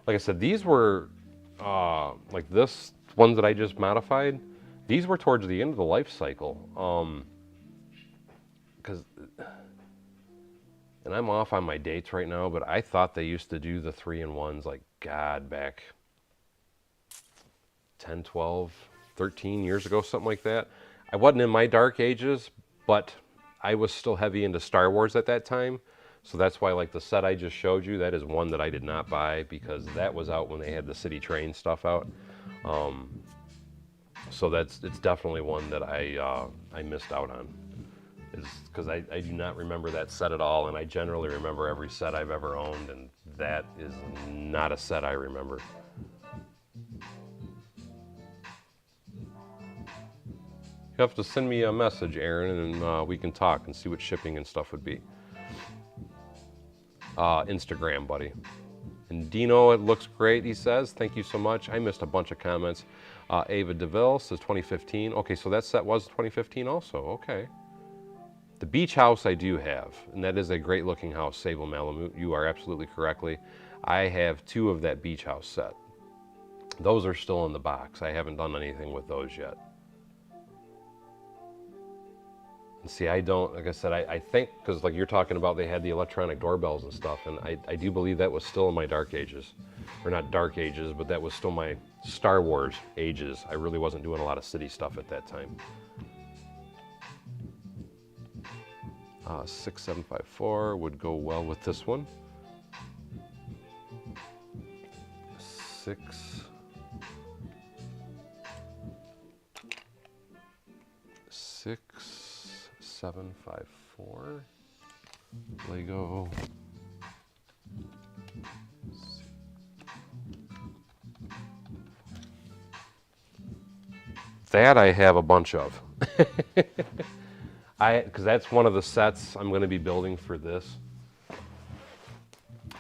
Like I said, these were like this ones that I just modified. These were towards the end of the life cycle. And I'm off on my dates right now, but I thought they used to do the 3-in-1s like God back 10, 12, 13 years ago, something like that. I wasn't in my dark ages, but I was still heavy into Star Wars at that time. So that's why, like the set I just showed you, that is one that I did not buy because that was out when they had the City Train stuff out. So it's definitely one that I missed out on. Because I do not remember that set at all, and I generally remember every set I've ever owned, and that is not a set I remember. You have to send me a message, Aaron, and we can talk and see what shipping and stuff would be. Instagram, buddy. And Dino, it looks great, he says. Thank you so much. I missed a bunch of comments. Ava DeVille says 2015. Okay, so that set was 2015 also. Okay. The beach house I do have, and that is a great looking house, Sable Malamute. You are absolutely correctly. I have 2 of that beach house set. Those are still in the box. I haven't done anything with those yet. And see, I don't, like I said, I think, because like you're talking about, they had the electronic doorbells and stuff, and I do believe that was still in my dark ages. Or not dark ages, but that was still my Star Wars ages. I really wasn't doing a lot of city stuff at that time. 6754 would go well with this one. 6754 Lego. That I have a bunch of. Because that's one of the sets I'm going to be building for this.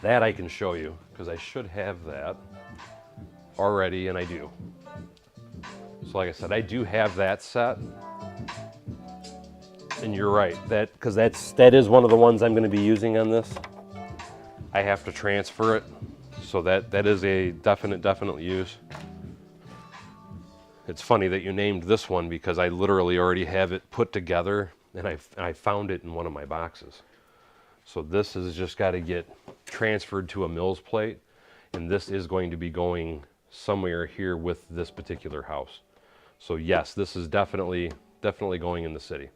That I can show you, because I should have that already, and I do. So like I said, I do have that set. And you're right, because that is one of the ones I'm going to be using on this. I have to transfer it, so that is a definite use. It's funny that you named this one because I literally already have it put together, and I found it in one of my boxes. So this has just got to get transferred to a Mills plate, and this is going to be going somewhere here with this particular house. So yes, this is definitely going in the city.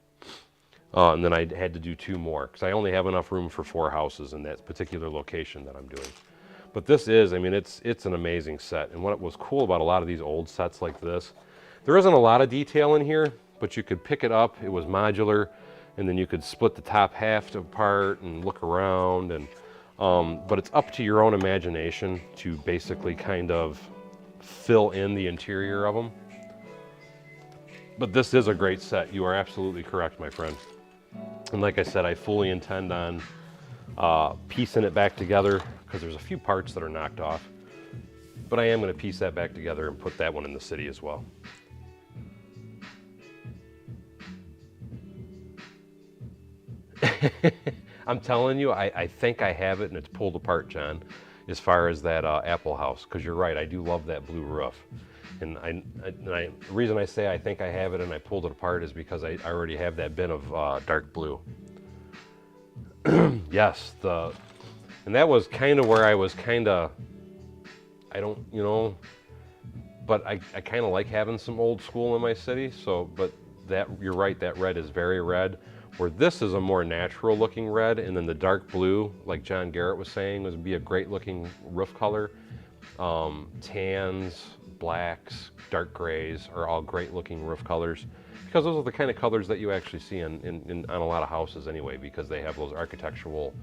And then I had to do 2 more because I only have enough room for 4 houses in that particular location that I'm doing. But this is, I mean, it's an amazing set. And what was cool about a lot of these old sets like this, there isn't a lot of detail in here, but you could pick it up. It was modular, and then you could split the top half apart and look around. And but it's up to your own imagination to basically kind of fill in the interior of them. But this is a great set. You are absolutely correct, my friend. And like I said, I fully intend on piecing it back together because there's a few parts that are knocked off. But I am going to piece that back together and put that one in the city as well. I'm telling you, I think I have it, and it's pulled apart, John, as far as that Apple house. Because you're right, I do love that blue roof. And the reason I say I think I have it and I pulled it apart is because I already have that bin of dark blue. Yes, and that was kind of where I was kind of, I don't, you know, but I kind of like having some old school in my city. So, but that, you're right, that red is very red, where this is a more natural looking red, and then the dark blue, like John Garrett was saying, would be a great looking roof color. Tans, blacks, dark grays are all great looking roof colors, because those are the kind of colors that you actually see on a lot of houses anyway, because they have those architectural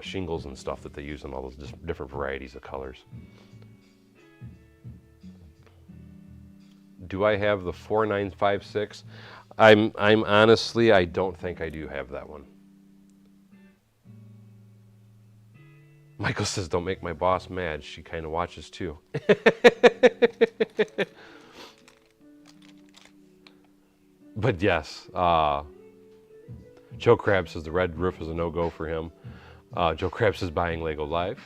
shingles and stuff that they use in all those different varieties of colors. Do I have the 4956? I'm honestly, I don't think I do have that one. Michael says, don't make my boss mad. She kind of watches too. But yes, Joe Crab says the red roof is a no-go for him. Joe Crab says buying Lego Live.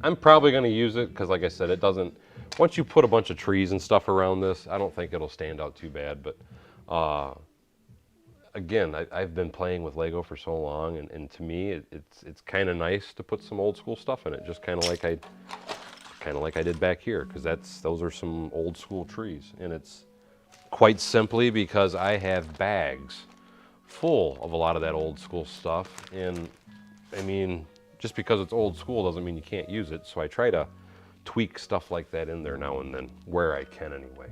I'm probably going to use it because, like I said, it doesn't, once you put a bunch of trees and stuff around this, I don't think it'll stand out too bad. But again, I've been playing with Lego for so long, and to me, it's kind of nice to put some old school stuff in it, just kind of like I did back here, because those are some old school trees, and it's quite simply because I have bags full of a lot of that old school stuff, and I mean, just because it's old school doesn't mean you can't use it, so I try to tweak stuff like that in there now and then, where I can anyway.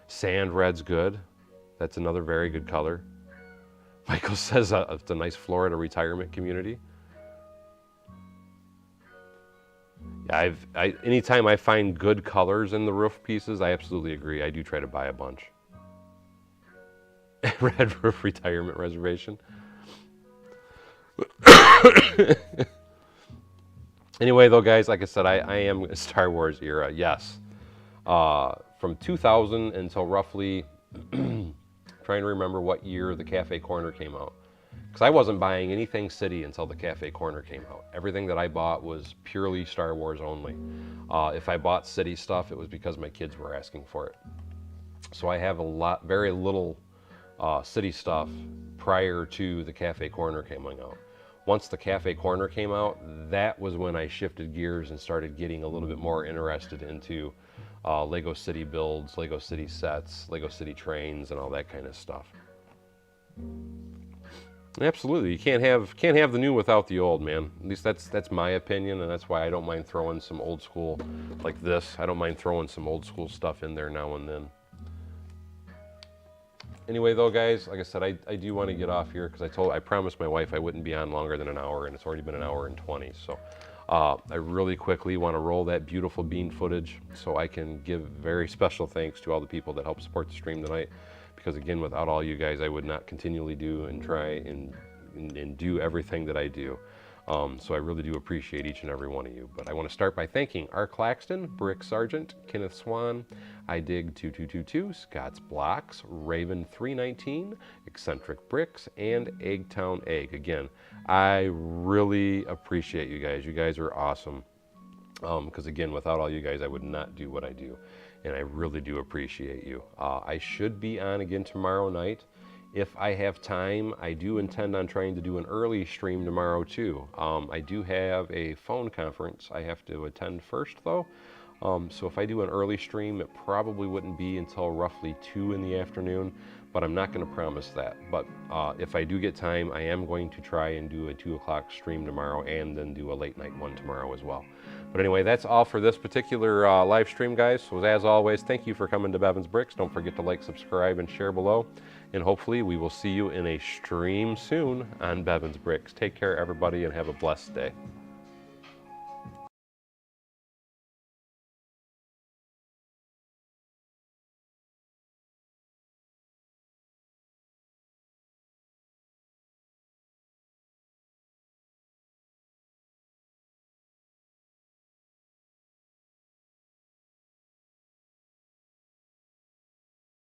Sand red's good. That's another very good color. Michael says it's a nice Florida retirement community. Yeah, anytime I find good colors in the roof pieces, I absolutely agree. I do try to buy a bunch. Red roof retirement reservation. Anyway, though, guys, like I said, I am a Star Wars era, yes. From 2000 until roughly, trying to remember what year the Cafe Corner came out. Because I wasn't buying anything City until the Cafe Corner came out. Everything that I bought was purely Star Wars only. If I bought City stuff, it was because my kids were asking for it. So I have very little City stuff prior to the Cafe Corner coming out. Once the Cafe Corner came out, that was when I shifted gears and started getting a little bit more interested into Lego City builds, Lego City sets, Lego City trains, and all that kind of stuff. Absolutely, you can't have the new without the old, man. At least that's my opinion, and that's why I don't mind throwing some old school like this. I don't mind throwing some old school stuff in there now and then. Anyway, though, guys, like I said, I do want to get off here because I promised my wife I wouldn't be on longer than an hour, and it's already been an hour and 20. So I really quickly want to roll that beautiful bean footage so I can give very special thanks to all the people that helped support the stream tonight. Because again, without all you guys, I would not continually do and try and do everything that I do. So I really do appreciate each and every one of you. But I want to start by thanking R. Claxton, Brick Sargent, Kenneth Swan, I Dig 2222, Scott's Blocks, Raven 319, Eccentric Bricks, and Eggtown Egg. Again, I really appreciate you guys. You guys are awesome. Because again, without all you guys, I would not do what I do. And I really do appreciate you. I should be on again tomorrow night. If I have time, I do intend on trying to do an early stream tomorrow too. I do have a phone conference I have to attend first though. So if I do an early stream, it probably wouldn't be until roughly 2 in the afternoon, but I'm not going to promise that. But if I do get time, I am going to try and do a 2 o'clock stream tomorrow and then do a late night one tomorrow as well. But anyway, that's all for this particular live stream, guys. So as always, thank you for coming to Bevan's Bricks. Don't forget to like, subscribe, and share below. And hopefully we will see you in a stream soon on Bevan's Bricks. Take care, everybody, and have a blessed day.